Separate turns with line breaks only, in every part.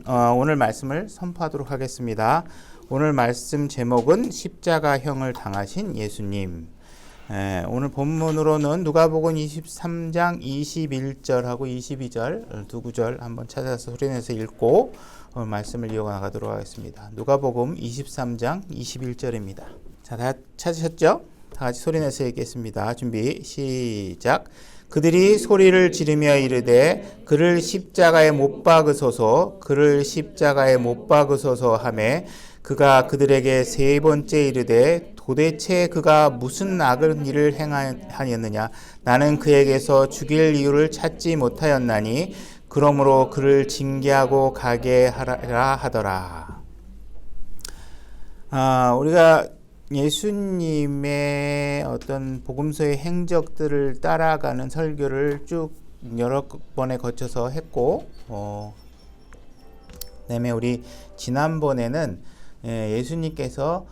오늘 말씀을 선포하도록 하겠습니다. 오늘 말씀 제목은 십자가형을 당하신 예수님. 오늘 본문으로는 누가복음 23장 21절하고 22절 두 구절 한번 찾아서 소리내서 읽고 말씀을 이어나가도록 하겠습니다. 누가복음 23장 21절입니다. 자, 다 찾으셨죠? 다 같이 소리내서 읽겠습니다. 준비 시작. 그들이 소리를 지르며 이르되 그를 십자가에 못 박으소서, 그를 십자가에 못 박으소서 하매 그가 그들에게 세 번째 이르되 도대체 그가 무슨 악을 일을 행하였느냐? 나는 그에게서 죽일 이유를 찾지 못하였나니 그러므로 그를 징계하고 가게 하라 하더라. 우리가 예수님의 어떤 복음서의 행적들을 따라가는 설교를 쭉 여러 번에 거쳐서 했고, 그다음에 우리 지난번에는 예수님께서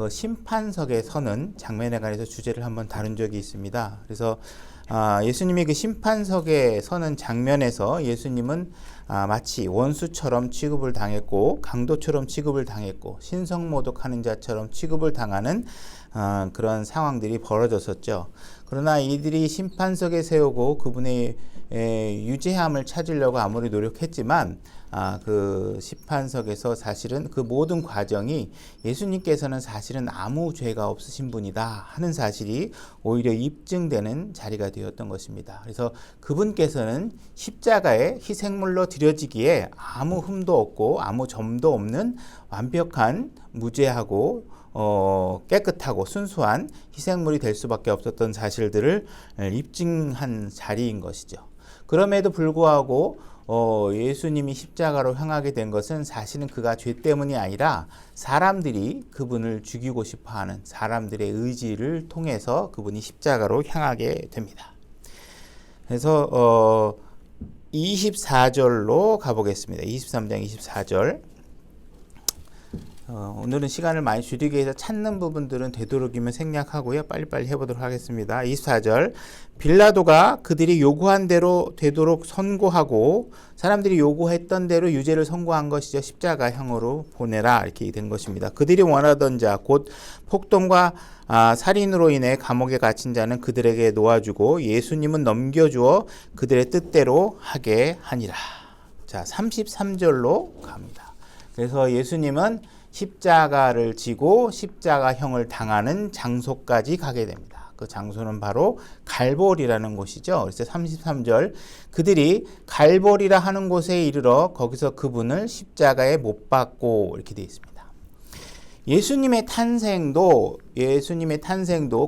심판석에 서는 장면에 관해서 주제를 한번 다룬 적이 있습니다. 그래서 예수님이 그 심판석에 서는 장면에서 예수님은 마치 원수처럼 취급을 당했고 강도처럼 취급을 당했고 신성모독하는 자처럼 취급을 당하는 그런 상황들이 벌어졌었죠. 그러나 이들이 심판석에 세우고 그분의 유죄함을 찾으려고 아무리 노력했지만 그 심판석에서 사실은 그 모든 과정이 예수님께서는 사실은 아무 죄가 없으신 분이다 하는 사실이 오히려 입증되는 자리가 되었던 것입니다. 그래서 그분께서는 십자가에 희생물로 드려지기에 아무 흠도 없고 아무 점도 없는 완벽한 무죄하고 깨끗하고 순수한 희생물이 될 수밖에 없었던 사실들을 입증한 자리인 것이죠. 그럼에도 불구하고 예수님이 십자가로 향하게 된 것은 사실은 그가 죄 때문이 아니라 사람들이 그분을 죽이고 싶어하는 사람들의 의지를 통해서 그분이 십자가로 향하게 됩니다. 그래서 24절로 가보겠습니다. 23장 24절. 오늘은 시간을 많이 줄이기 위해서 찾는 부분들은 되도록이면 생략하고요. 빨리빨리 해보도록 하겠습니다. 24절. 빌라도가 그들이 요구한 대로 되도록 선고하고 사람들이 요구했던 대로 유죄를 선고한 것이죠. 십자가형으로 보내라 이렇게 된 것입니다. 그들이 원하던 자 곧 폭동과 살인으로 인해 감옥에 갇힌 자는 그들에게 놓아주고 예수님은 넘겨주어 그들의 뜻대로 하게 하니라. 자, 33절로 갑니다. 그래서 예수님은 십자가를 지고 십자가형을 당하는 장소까지 가게 됩니다. 그 장소는 바로 갈보리라는 곳이죠. 그래서 33절 그들이 갈보리라 하는 곳에 이르러 거기서 그분을 십자가에 못 박고 이렇게 되어 있습니다. 예수님의 탄생도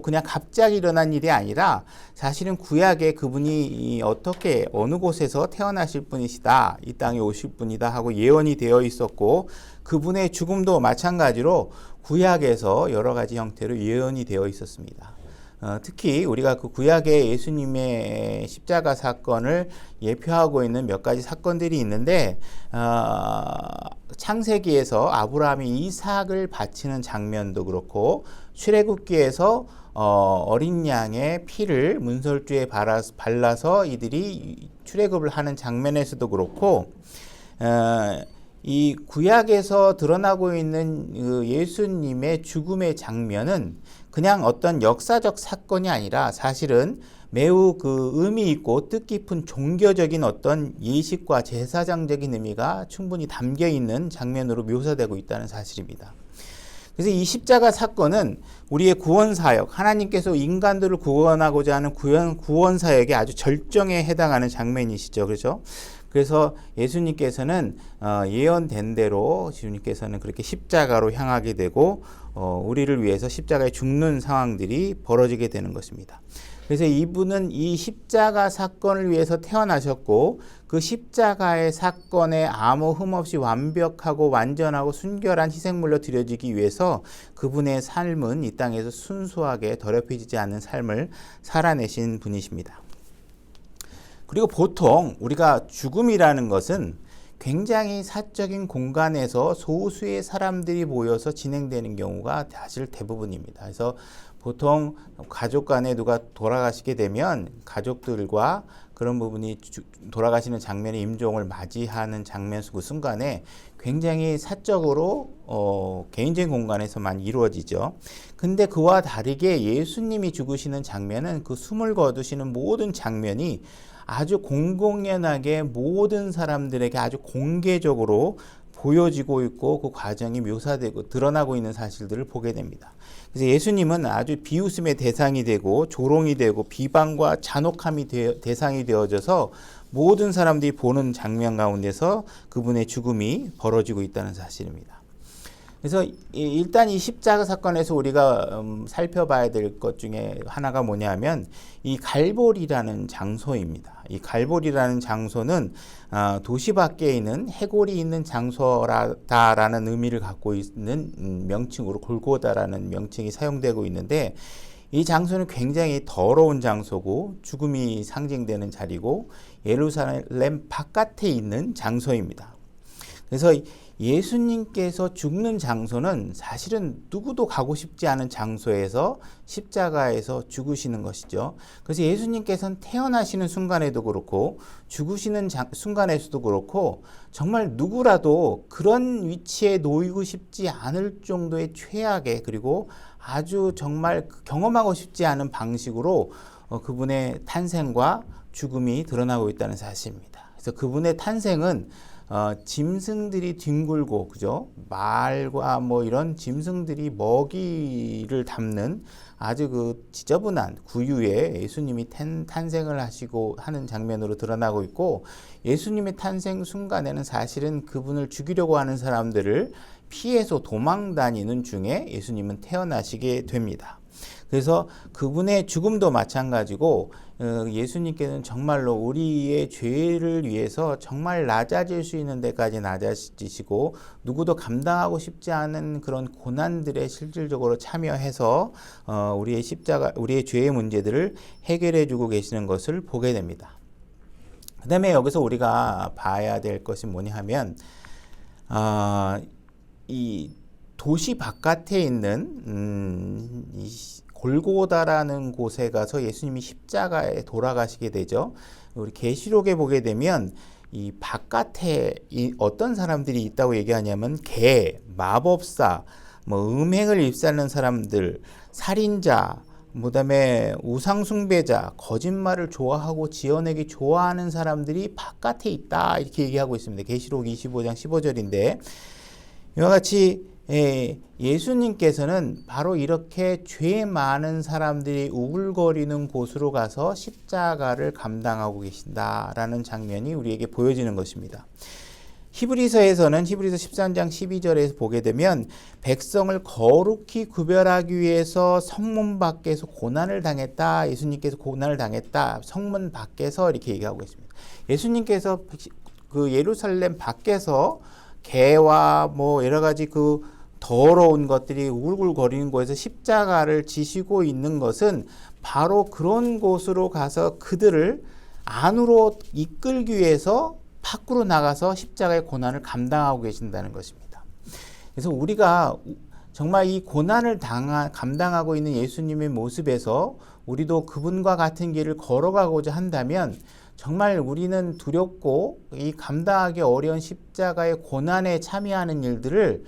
그냥 갑자기 일어난 일이 아니라 사실은 구약에 그분이 어떻게 어느 곳에서 태어나실 분이시다, 이 땅에 오실 분이다 하고 예언이 되어 있었고 그분의 죽음도 마찬가지로 구약에서 여러 가지 형태로 예언이 되어 있었습니다. 특히 우리가 그 구약의 예수님의 십자가 사건을 예표하고 있는 몇 가지 사건들이 있는데 창세기에서 아브라함이 이삭을 바치는 장면도 그렇고 출애굽기에서 어린 양의 피를 문설주에 발라서 이들이 출애굽을 하는 장면에서도 그렇고 이 구약에서 드러나고 있는 그 예수님의 죽음의 장면은 그냥 어떤 역사적 사건이 아니라 사실은 매우 그 의미 있고 뜻깊은 종교적인 어떤 예식과 제사장적인 의미가 충분히 담겨 있는 장면으로 묘사되고 있다는 사실입니다. 그래서 이 십자가 사건은 우리의 구원 사역, 하나님께서 인간들을 구원하고자 하는 구원 사역에 아주 절정에 해당하는 장면이시죠. 그렇죠? 그래서 예수님께서는 예언된 대로 주님께서는 그렇게 십자가로 향하게 되고 우리를 위해서 십자가에 죽는 상황들이 벌어지게 되는 것입니다. 그래서 이분은 이 십자가 사건을 위해서 태어나셨고 그 십자가의 사건에 아무 흠 없이 완벽하고 완전하고 순결한 희생물로 드려지기 위해서 그분의 삶은 이 땅에서 순수하게 더럽혀지지 않는 삶을 살아내신 분이십니다. 그리고 보통 우리가 죽음이라는 것은 굉장히 사적인 공간에서 소수의 사람들이 모여서 진행되는 경우가 사실 대부분입니다. 그래서 보통 가족 간에 누가 돌아가시게 되면 가족들과 그런 부분이 돌아가시는 장면의 임종을 맞이하는 장면 그 순간에 굉장히 사적으로 개인적인 공간에서만 이루어지죠. 근데 그와 다르게 예수님이 죽으시는 장면은 그 숨을 거두시는 모든 장면이 아주 공공연하게 모든 사람들에게 아주 공개적으로 보여지고 있고 그 과정이 묘사되고 드러나고 있는 사실들을 보게 됩니다. 그래서 예수님은 아주 비웃음의 대상이 되고 조롱이 되고 비방과 잔혹함이 대상이 되어져서 모든 사람들이 보는 장면 가운데서 그분의 죽음이 벌어지고 있다는 사실입니다. 그래서 일단 이 십자가 사건에서 우리가 살펴봐야 될 것 중에 하나가 뭐냐면 이 갈보리라는 장소입니다. 이 갈보리라는 장소는 도시 밖에 있는 해골이 있는 장소다라는 의미를 갖고 있는 명칭으로 골고다라는 명칭이 사용되고 있는데, 이 장소는 굉장히 더러운 장소고 죽음이 상징되는 자리고 예루살렘 바깥에 있는 장소입니다. 그래서 예수님께서 죽는 장소는 사실은 누구도 가고 싶지 않은 장소에서 십자가에서 죽으시는 것이죠. 그래서 예수님께서는 태어나시는 순간에도 그렇고 죽으시는 순간에서도 그렇고 정말 누구라도 그런 위치에 놓이고 싶지 않을 정도의 최악의, 그리고 아주 정말 경험하고 싶지 않은 방식으로 그분의 탄생과 죽음이 드러나고 있다는 사실입니다. 그래서 그분의 탄생은 짐승들이 뒹굴고, 그죠? 말과 뭐 이런 짐승들이 먹이를 담는 아주 그 지저분한 구유에 예수님이 탄생을 하시고 하는 장면으로 드러나고 있고, 예수님의 탄생 순간에는 사실은 그분을 죽이려고 하는 사람들을 피해서 도망 다니는 중에 예수님은 태어나시게 됩니다. 그래서 그분의 죽음도 마찬가지고 예수님께서는 정말로 우리의 죄를 위해서 정말 낮아질 수 있는 데까지 낮아지시고 누구도 감당하고 싶지 않은 그런 고난들에 실질적으로 참여해서 우리의 죄의 문제들을 해결해 주고 계시는 것을 보게 됩니다. 그 다음에 여기서 우리가 봐야 될 것이 뭐냐 하면 이 도시 바깥에 있는 이 골고다라는 곳에 가서 예수님이 십자가에 돌아가시게 되죠. 우리 계시록에 보게 되면 이 바깥에 어떤 사람들이 있다고 얘기하냐면 개, 마법사, 뭐 음행을 입사하는 사람들, 살인자, 그다음에 우상숭배자, 거짓말을 좋아하고 지어내기 좋아하는 사람들이 바깥에 있다, 이렇게 얘기하고 있습니다. 계시록 25장 15절인데 이와 같이 예수님께서는 바로 이렇게 죄 많은 사람들이 우글거리는 곳으로 가서 십자가를 감당하고 계신다라는 장면이 우리에게 보여지는 것입니다. 히브리서에서는 히브리서 13장 12절에서 보게 되면 백성을 거룩히 구별하기 위해서 성문 밖에서 고난을 당했다, 예수님께서 고난을 당했다, 성문 밖에서 이렇게 얘기하고 있습니다. 예수님께서 그 예루살렘 밖에서 개와 뭐 여러 가지 그 더러운 것들이 울글거리는 곳에서 십자가를 지시고 있는 것은 바로 그런 곳으로 가서 그들을 안으로 이끌기 위해서 밖으로 나가서 십자가의 고난을 감당하고 계신다는 것입니다. 그래서 우리가 정말 이 고난을 감당하고 있는 예수님의 모습에서 우리도 그분과 같은 길을 걸어가고자 한다면 정말 우리는 두렵고 이 감당하기 어려운 십자가의 고난에 참여하는 일들을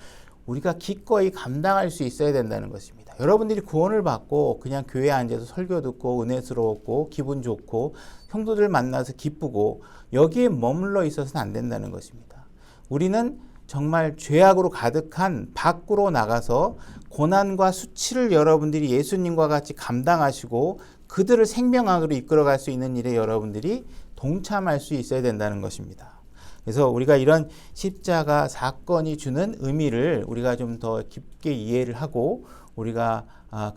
우리가 기꺼이 감당할 수 있어야 된다는 것입니다. 여러분들이 구원을 받고 그냥 교회에 앉아서 설교 듣고 은혜스러웠고 기분 좋고 성도들 만나서 기쁘고 여기에 머물러 있어서는 안 된다는 것입니다. 우리는 정말 죄악으로 가득한 밖으로 나가서 고난과 수치를 여러분들이 예수님과 같이 감당하시고 그들을 생명안으로 이끌어갈 수 있는 일에 여러분들이 동참할 수 있어야 된다는 것입니다. 그래서 우리가 이런 십자가 사건이 주는 의미를 우리가 좀 더 깊게 이해를 하고 우리가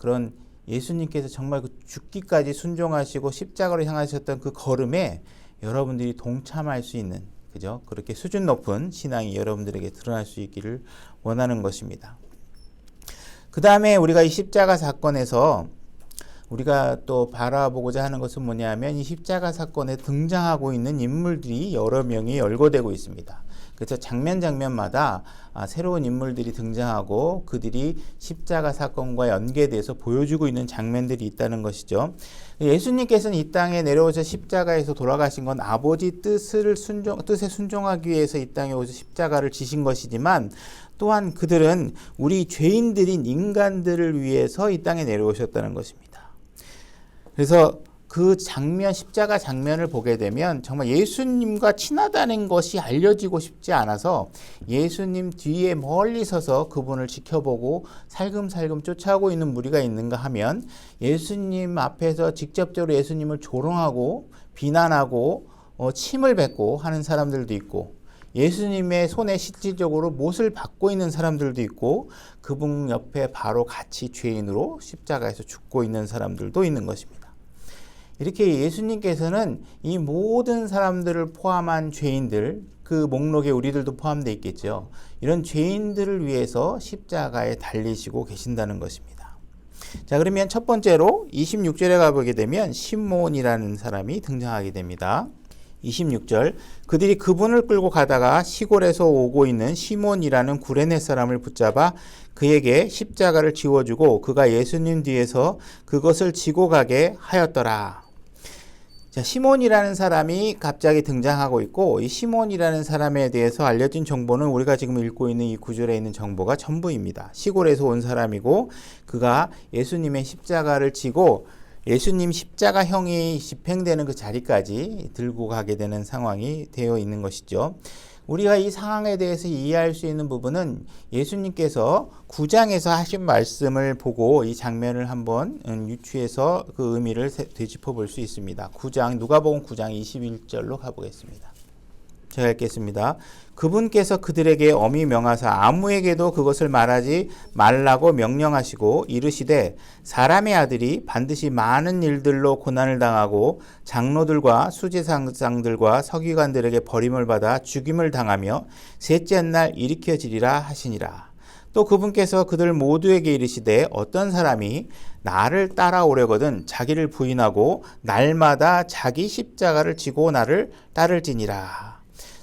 그런 예수님께서 정말 그 죽기까지 순종하시고 십자가로 향하셨던 그 걸음에 여러분들이 동참할 수 있는, 그죠? 그렇게 수준 높은 신앙이 여러분들에게 드러날 수 있기를 원하는 것입니다. 그 다음에 우리가 이 십자가 사건에서 우리가 또 바라보고자 하는 것은 뭐냐면 이 십자가 사건에 등장하고 있는 인물들이 여러 명이 열거되고 있습니다. 그래서 장면마다 새로운 인물들이 등장하고 그들이 십자가 사건과 연계돼서 보여주고 있는 장면들이 있다는 것이죠. 예수님께서는 이 땅에 내려오셔 십자가에서 돌아가신 건 아버지 뜻에 순종하기 위해서 이 땅에 오셔 십자가를 지신 것이지만, 또한 그들은 우리 죄인들인 인간들을 위해서 이 땅에 내려오셨다는 것입니다. 그래서 그 장면, 십자가 장면을 보게 되면 정말 예수님과 친하다는 것이 알려지고 싶지 않아서 예수님 뒤에 멀리 서서 그분을 지켜보고 살금살금 쫓아오고 있는 무리가 있는가 하면, 예수님 앞에서 직접적으로 예수님을 조롱하고 비난하고 침을 뱉고 하는 사람들도 있고, 예수님의 손에 실질적으로 못을 받고 있는 사람들도 있고, 그분 옆에 바로 같이 죄인으로 십자가에서 죽고 있는 사람들도 있는 것입니다. 이렇게 예수님께서는 이 모든 사람들을 포함한 죄인들, 그 목록에 우리들도 포함되어 있겠죠. 이런 죄인들을 위해서 십자가에 달리시고 계신다는 것입니다. 자, 그러면 첫 번째로 26절에 가보게 되면 시몬이라는 사람이 등장하게 됩니다. 26절, 그들이 그분을 끌고 가다가 시골에서 오고 있는 시몬이라는 구레네 사람을 붙잡아 그에게 십자가를 지워주고 그가 예수님 뒤에서 그것을 지고 가게 하였더라. 자, 시몬이라는 사람이 갑자기 등장하고 있고, 이 시몬이라는 사람에 대해서 알려진 정보는 우리가 지금 읽고 있는 이 구절에 있는 정보가 전부입니다. 시골에서 온 사람이고, 그가 예수님의 십자가를 지고 예수님 십자가형이 집행되는 그 자리까지 들고 가게 되는 상황이 되어 있는 것이죠. 우리가 이 상황에 대해서 이해할 수 있는 부분은 예수님께서 9장에서 하신 말씀을 보고 이 장면을 한번 유추해서 그 의미를 되짚어 볼 수 있습니다. 9장, 누가복음 9장 21절로 가보겠습니다. 제가 읽겠습니다. 그분께서 그들에게 엄히 명하사 아무에게도 그것을 말하지 말라고 명령하시고 이르시되, 사람의 아들이 반드시 많은 일들로 고난을 당하고 장로들과 수제사장들과 서기관들에게 버림을 받아 죽임을 당하며 셋째 날 일으켜지리라 하시니라. 또 그분께서 그들 모두에게 이르시되, 어떤 사람이 나를 따라오려거든 자기를 부인하고 날마다 자기 십자가를 지고 나를 따를지니라.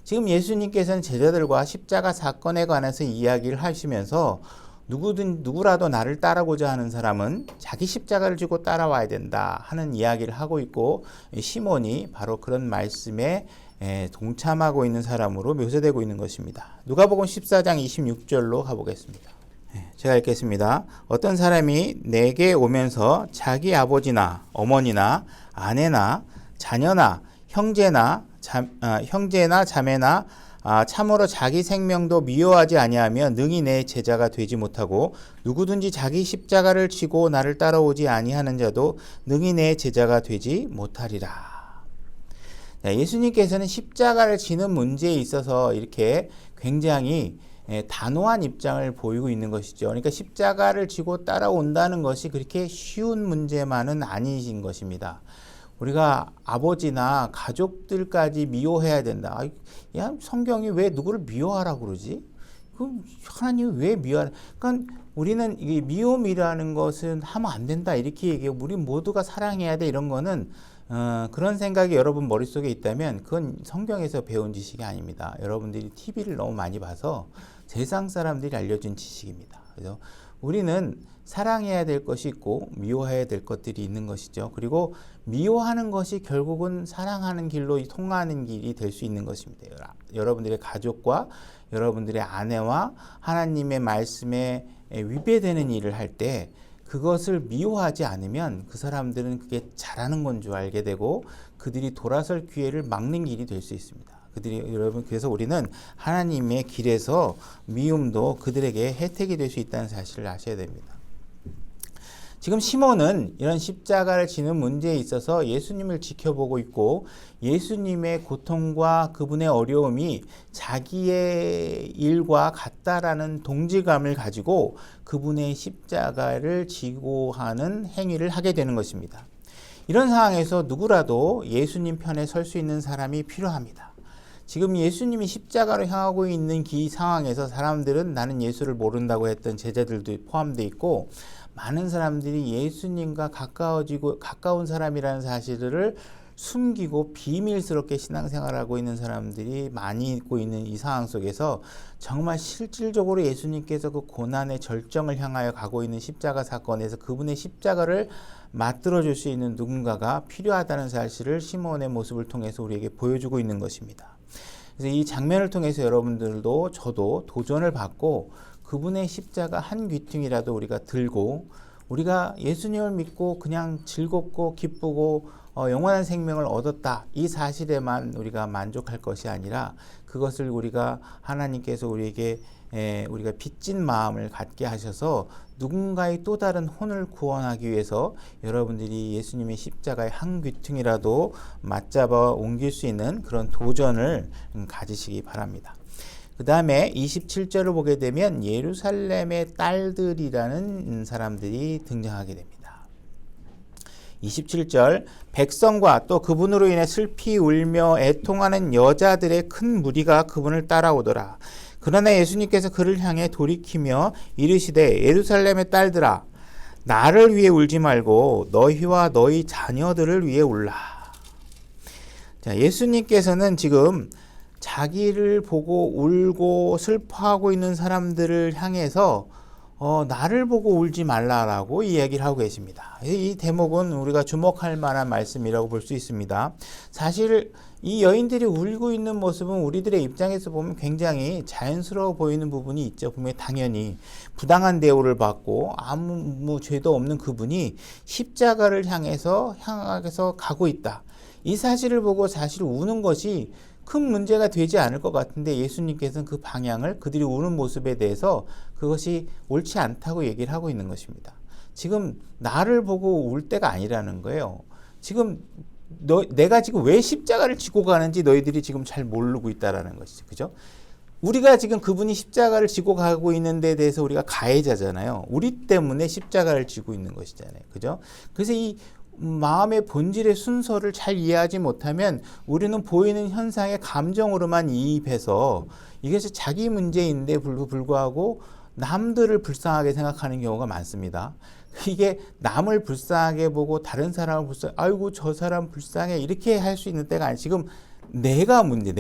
지금 예수님께서는 제자들과 십자가 사건에 관해서 이야기를 하시면서 누구라도 나를 따르고자 하는 사람은 자기 십자가를 지고 따라와야 된다 하는 이야기를 하고 있고, 시몬이 바로 그런 말씀에 동참하고 있는 사람으로 묘사되고 있는 것입니다. 누가복음 14장 26절로 가보겠습니다. 제가 읽겠습니다. 어떤 사람이 내게 오면서 자기 아버지나 어머니나 아내나 자녀나 형제나 자매나 참으로 자기 생명도 미워하지 아니하면 능히 내 제자가 되지 못하고, 누구든지 자기 십자가를 지고 나를 따라오지 아니하는 자도 능히 내 제자가 되지 못하리라. 예수님께서는 십자가를 지는 문제에 있어서 이렇게 굉장히 단호한 입장을 보이고 있는 것이죠. 그러니까 십자가를 지고 따라온다는 것이 그렇게 쉬운 문제만은 아니신 것입니다. 우리가 아버지나 가족들까지 미워해야 된다. 야, 성경이 왜 누구를 미워하라고 그러지? 그럼 하나님이 왜 미워하는? 그러니까 우리는 이 미움이라는 것은 하면 안 된다 이렇게 얘기하고, 우리 모두가 사랑해야 돼 이런 거는 그런 생각이 여러분 머릿속에 있다면 그건 성경에서 배운 지식이 아닙니다. 여러분들이 TV를 너무 많이 봐서 세상 사람들이 알려준 지식입니다. 그래서 우리는 사랑해야 될 것이 있고 미워해야 될 것들이 있는 것이죠. 그리고 미워하는 것이 결국은 사랑하는 길로 통하는 길이 될 수 있는 것입니다. 여러분들의 가족과 여러분들의 아내와 하나님의 말씀에 위배되는 일을 할 때 그것을 미워하지 않으면 그 사람들은 그게 잘하는 건 줄 알게 되고 그들이 돌아설 기회를 막는 길이 될 수 있습니다. 여러분, 그래서 우리는 하나님의 길에서 미움도 그들에게 혜택이 될 수 있다는 사실을 아셔야 됩니다. 지금 시몬은 이런 십자가를 지는 문제에 있어서 예수님을 지켜보고 있고, 예수님의 고통과 그분의 어려움이 자기의 일과 같다라는 동질감을 가지고 그분의 십자가를 지고 하는 행위를 하게 되는 것입니다. 이런 상황에서 누구라도 예수님 편에 설 수 있는 사람이 필요합니다. 지금 예수님이 십자가로 향하고 있는 이 상황에서 사람들은 나는 예수를 모른다고 했던 제자들도 포함되어 있고, 많은 사람들이 예수님과 가까운 사람이라는 사실을 숨기고 비밀스럽게 신앙생활하고 있는 사람들이 많이 있고 있는 이 상황 속에서 정말 실질적으로 예수님께서 그 고난의 절정을 향하여 가고 있는 십자가 사건에서 그분의 십자가를 맞들어줄 수 있는 누군가가 필요하다는 사실을 시몬의 모습을 통해서 우리에게 보여주고 있는 것입니다. 그래서 이 장면을 통해서 여러분들도 저도 도전을 받고 그분의 십자가 한 귀퉁이라도 우리가 들고 우리가 예수님을 믿고 그냥 즐겁고 기쁘고 영원한 생명을 얻었다 이 사실에만 우리가 만족할 것이 아니라 그것을 우리가 하나님께서 우리에게 우리가 빚진 마음을 갖게 하셔서 누군가의 또 다른 혼을 구원하기 위해서 여러분들이 예수님의 십자가의 한 귀퉁이라도 맞잡아 옮길 수 있는 그런 도전을 가지시기 바랍니다. 그 다음에 27절을 보게 되면 예루살렘의 딸들이라는 사람들이 등장하게 됩니다. 27절 백성과 또 그분으로 인해 슬피 울며 애통하는 여자들의 큰 무리가 그분을 따라오더라. 그러나 예수님께서 그를 향해 돌이키며 이르시되 예루살렘의 딸들아 나를 위해 울지 말고 너희와 너희 자녀들을 위해 울라. 자, 예수님께서는 지금 자기를 보고 울고 슬퍼하고 있는 사람들을 향해서 나를 보고 울지 말라라고 이야기를 하고 계십니다. 이 대목은 우리가 주목할 만한 말씀이라고 볼 수 있습니다. 사실 이 여인들이 울고 있는 모습은 우리들의 입장에서 보면 굉장히 자연스러워 보이는 부분이 있죠. 분명히 당연히 부당한 대우를 받고 아무 죄도 없는 그분이 십자가를 향해서 가고 있다. 이 사실을 보고 사실 우는 것이 큰 문제가 되지 않을 것 같은데 예수님께서는 그 방향을 그들이 우는 모습에 대해서 그것이 옳지 않다고 얘기를 하고 있는 것입니다. 지금 나를 보고 울 때가 아니라는 거예요. 지금 내가 지금 왜 십자가를 지고 가는지 너희들이 지금 잘 모르고 있다라는 것이죠. 그죠? 우리가 지금 그분이 십자가를 지고 가고 있는 데 대해서 우리가 가해자잖아요. 우리 때문에 십자가를 지고 있는 것이잖아요. 그죠? 그래서 이 마음의 본질의 순서를 잘 이해하지 못하면 우리는 보이는 현상의 감정으로만 이입해서 이것이 자기 문제인데 불구하고 남들을 불쌍하게 생각하는 경우가 많습니다. 이게 남을 불쌍하게 보고 다른 사람을 아이고 저 사람 불쌍해 이렇게 할 수 있는 때가 아니에요. 지금 내가 문제,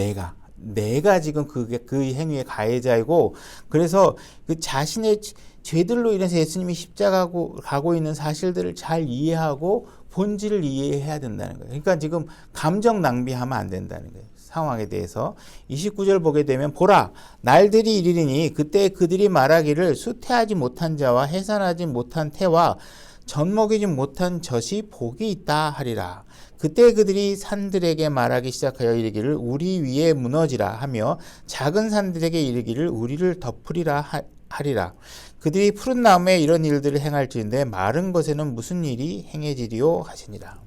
내가 지금 그 행위의 가해자이고 그래서 그 자신의 죄들로 인해서 예수님이 십자가고 가고 있는 사실들을 잘 이해하고 본질을 이해해야 된다는 거예요. 그러니까 지금 감정 낭비하면 안 된다는 거예요. 상황에 대해서 29절 보게 되면 보라 날들이 이르리니 그때 그들이 말하기를 수태하지 못한 자와 해산하지 못한 태와 젖먹이지 못한 젖이 복이 있다 하리라. 그때 그들이 산들에게 말하기 시작하여 이르기를 우리 위에 무너지라 하며 작은 산들에게 이르기를 우리를 덮으리라 하리라. 그들이 푸른 나무에 이런 일들을 행할지인데 마른 것에는 무슨 일이 행해지리요 하시니라.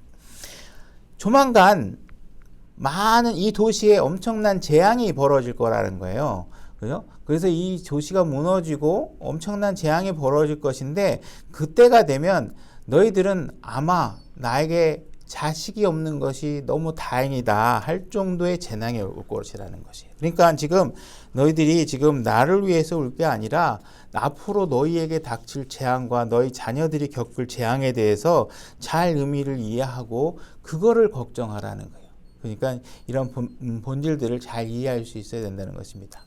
조만간 많은 이 도시에 엄청난 재앙이 벌어질 거라는 거예요. 그죠? 그래서 이 도시가 무너지고 엄청난 재앙이 벌어질 것인데 그때가 되면 너희들은 아마 나에게 자식이 없는 것이 너무 다행이다 할 정도의 재난이 올 것이라는 것이. 그러니까 지금 너희들이 지금 나를 위해서 울 게 아니라 앞으로 너희에게 닥칠 재앙과 너희 자녀들이 겪을 재앙에 대해서 잘 의미를 이해하고 그거를 걱정하라는 거예요. 그러니까 이런 본질들을 잘 이해할 수 있어야 된다는 것입니다.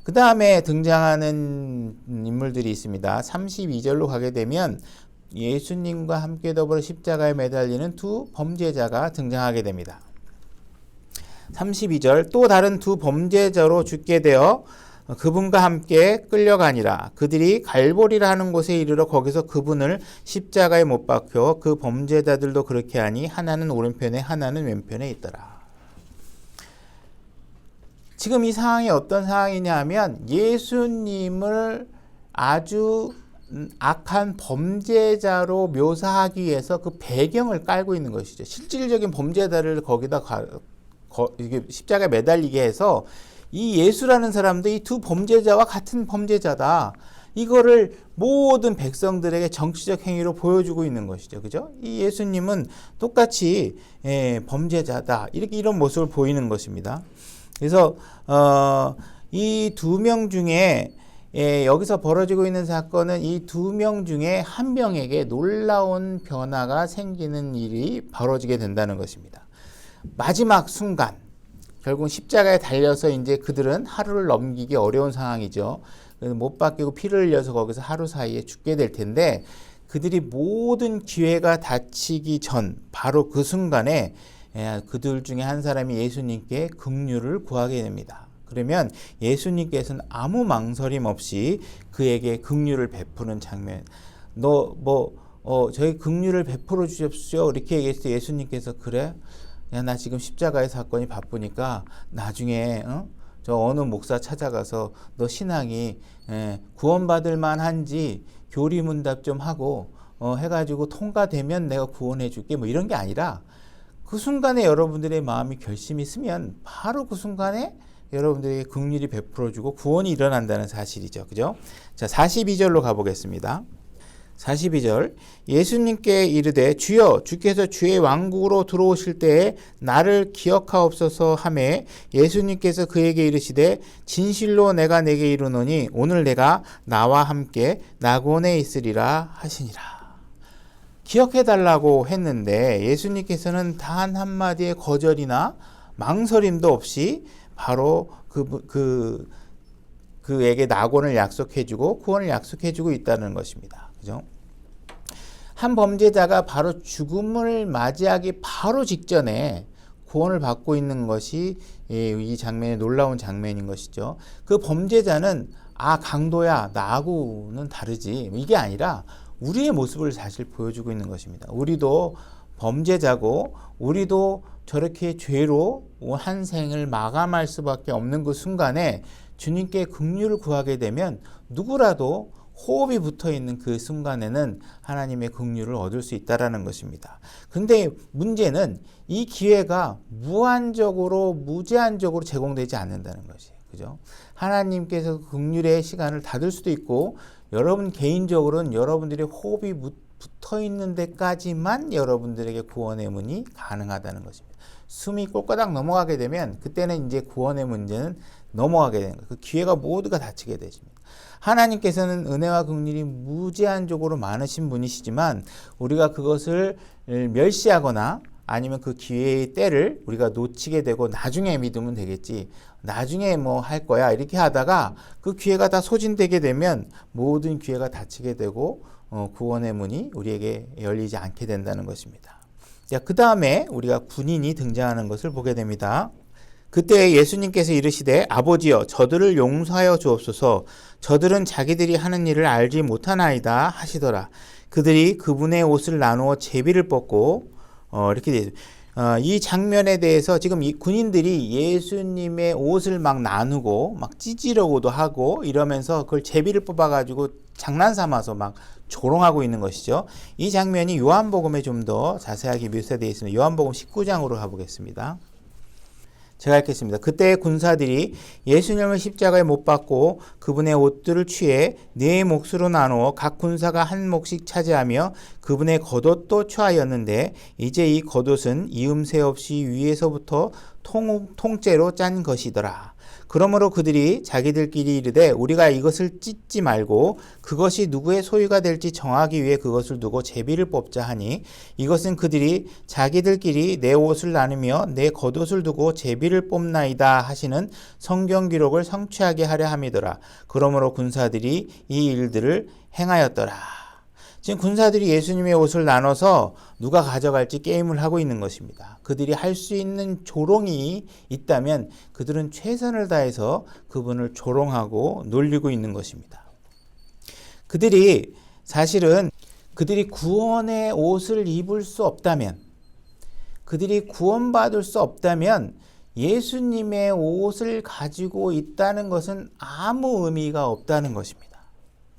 그 다음에 등장하는 인물들이 있습니다. 32절로 가게 되면 예수님과 함께 더불어 십자가에 매달리는 두 범죄자가 등장하게 됩니다. 32절 또 다른 두 범죄자로 죽게 되어 그분과 함께 끌려가니라. 그들이 갈보리라 하는 곳에 이르러 거기서 그분을 십자가에 못 박혀 그 범죄자들도 그렇게 하니 하나는 오른편에 하나는 왼편에 있더라. 지금 이 상황이 어떤 상황이냐 하면 예수님을 아주 악한 범죄자로 묘사하기 위해서 그 배경을 깔고 있는 것이죠. 실질적인 범죄자를 거기다 이게 십자가에 매달리게 해서 이 예수라는 사람도 이 두 범죄자와 같은 범죄자다. 이거를 모든 백성들에게 정치적 행위로 보여주고 있는 것이죠. 그죠? 이 예수님은 똑같이 범죄자다. 이런 모습을 보이는 것입니다. 그래서 이 두 명 중에 여기서 벌어지고 있는 사건은 이 두 명 중에 한 명에게 놀라운 변화가 생기는 일이 벌어지게 된다는 것입니다. 마지막 순간 결국 십자가에 달려서 이제 그들은 하루를 넘기기 어려운 상황이죠. 못 박히고 피를 흘려서 거기서 하루 사이에 죽게 될 텐데 그들이 모든 기회가 닥치기 전 바로 그 순간에 그들 중에 한 사람이 예수님께 긍휼을 구하게 됩니다. 그러면 예수님께서는 아무 망설임 없이 그에게 긍휼을 베푸는 장면. 저희 긍휼을 베풀어 주십시오. 이렇게 얘기했을 때 예수님께서 그래? 야, 나 지금 십자가의 사건이 바쁘니까 나중에 저 어느 목사 찾아가서 너 신앙이 구원받을 만한지 교리문답 좀 하고 해가지고 통과되면 내가 구원해 줄게 뭐 이런 게 아니라 그 순간에 여러분들의 마음이 결심이 쓰면 바로 그 순간에 여러분들에게 긍휼이 베풀어주고 구원이 일어난다는 사실이죠. 그죠? 자, 42절로 가보겠습니다. 42절 예수님께 이르되 주여 주께서 주의 왕국으로 들어오실 때에 나를 기억하옵소서 하매 예수님께서 그에게 이르시되 진실로 내가 내게 이르노니 오늘 내가 나와 함께 낙원에 있으리라 하시니라. 기억해달라고 했는데 예수님께서는 단 한마디의 거절이나 망설임도 없이 바로 그에게 낙원을 약속해주고 구원을 약속해주고 있다는 것입니다. 그죠? 한 범죄자가 바로 죽음을 맞이하기 바로 직전에 구원을 받고 있는 것이 이 장면의 놀라운 장면인 것이죠. 그 범죄자는 강도야 나하고는 다르지 이게 아니라 우리의 모습을 사실 보여주고 있는 것입니다. 우리도 범죄자고 우리도 저렇게 죄로 한 생을 마감할 수밖에 없는 그 순간에 주님께 긍휼을 구하게 되면 누구라도 호흡이 붙어있는 그 순간에는 하나님의 긍휼을 얻을 수 있다는 것입니다. 그런데 문제는 이 기회가 무한적으로 무제한적으로 제공되지 않는다는 것이에요. 그죠? 하나님께서 긍휼의 시간을 닫을 수도 있고 여러분 개인적으로는 여러분들의 호흡이 붙어있는 데까지만 여러분들에게 구원의 문이 가능하다는 것입니다. 숨이 꼴까닥 넘어가게 되면 그때는 이제 구원의 문제는 넘어가게 되는 거예요. 그 기회가 모두가 닫히게 되십니다. 하나님께서는 은혜와 긍휼이 무제한적으로 많으신 분이시지만 우리가 그것을 멸시하거나 아니면 그 기회의 때를 우리가 놓치게 되고 나중에 믿으면 되겠지 나중에 뭐 할 거야 이렇게 하다가 그 기회가 다 소진되게 되면 모든 기회가 닫히게 되고 구원의 문이 우리에게 열리지 않게 된다는 것입니다. 그 다음에 우리가 군인이 등장하는 것을 보게 됩니다. 그때 예수님께서 이르시되 아버지여 저들을 용서하여 주옵소서 저들은 자기들이 하는 일을 알지 못하나이다 하시더라. 그들이 그분의 옷을 나누어 제비를 뽑고 이렇게 되죠. 이 장면에 대해서 지금 이 군인들이 예수님의 옷을 막 나누고 막 찢으려고도 하고 이러면서 그걸 제비를 뽑아가지고 장난삼아서 막 조롱하고 있는 것이죠. 이 장면이 요한복음에 좀 더 자세하게 묘사되어 있습니다. 요한복음 19장으로 가보겠습니다. 제가 읽겠습니다. 그때 군사들이 예수님을 십자가에 못 박고 그분의 옷들을 취해 네 몫으로 나누어 각 군사가 한 몫씩 차지하며 그분의 겉옷도 취하였는데 이제 이 겉옷은 이음새 없이 위에서부터 통째로 짠 것이더라. 그러므로 그들이 자기들끼리 이르되 우리가 이것을 찢지 말고 그것이 누구의 소유가 될지 정하기 위해 그것을 두고 제비를 뽑자 하니 이것은 그들이 자기들끼리 내 옷을 나누며 내 겉옷을 두고 제비를 뽑나이다 하시는 성경 기록을 성취하게 하려 함이더라. 그러므로 군사들이 이 일들을 행하였더라. 지금 군사들이 예수님의 옷을 나눠서 누가 가져갈지 게임을 하고 있는 것입니다. 그들이 할 수 있는 조롱이 있다면 그들은 최선을 다해서 그분을 조롱하고 놀리고 있는 것입니다. 그들이 사실은 그들이 구원의 옷을 입을 수 없다면 그들이 구원받을 수 없다면 예수님의 옷을 가지고 있다는 것은 아무 의미가 없다는 것입니다.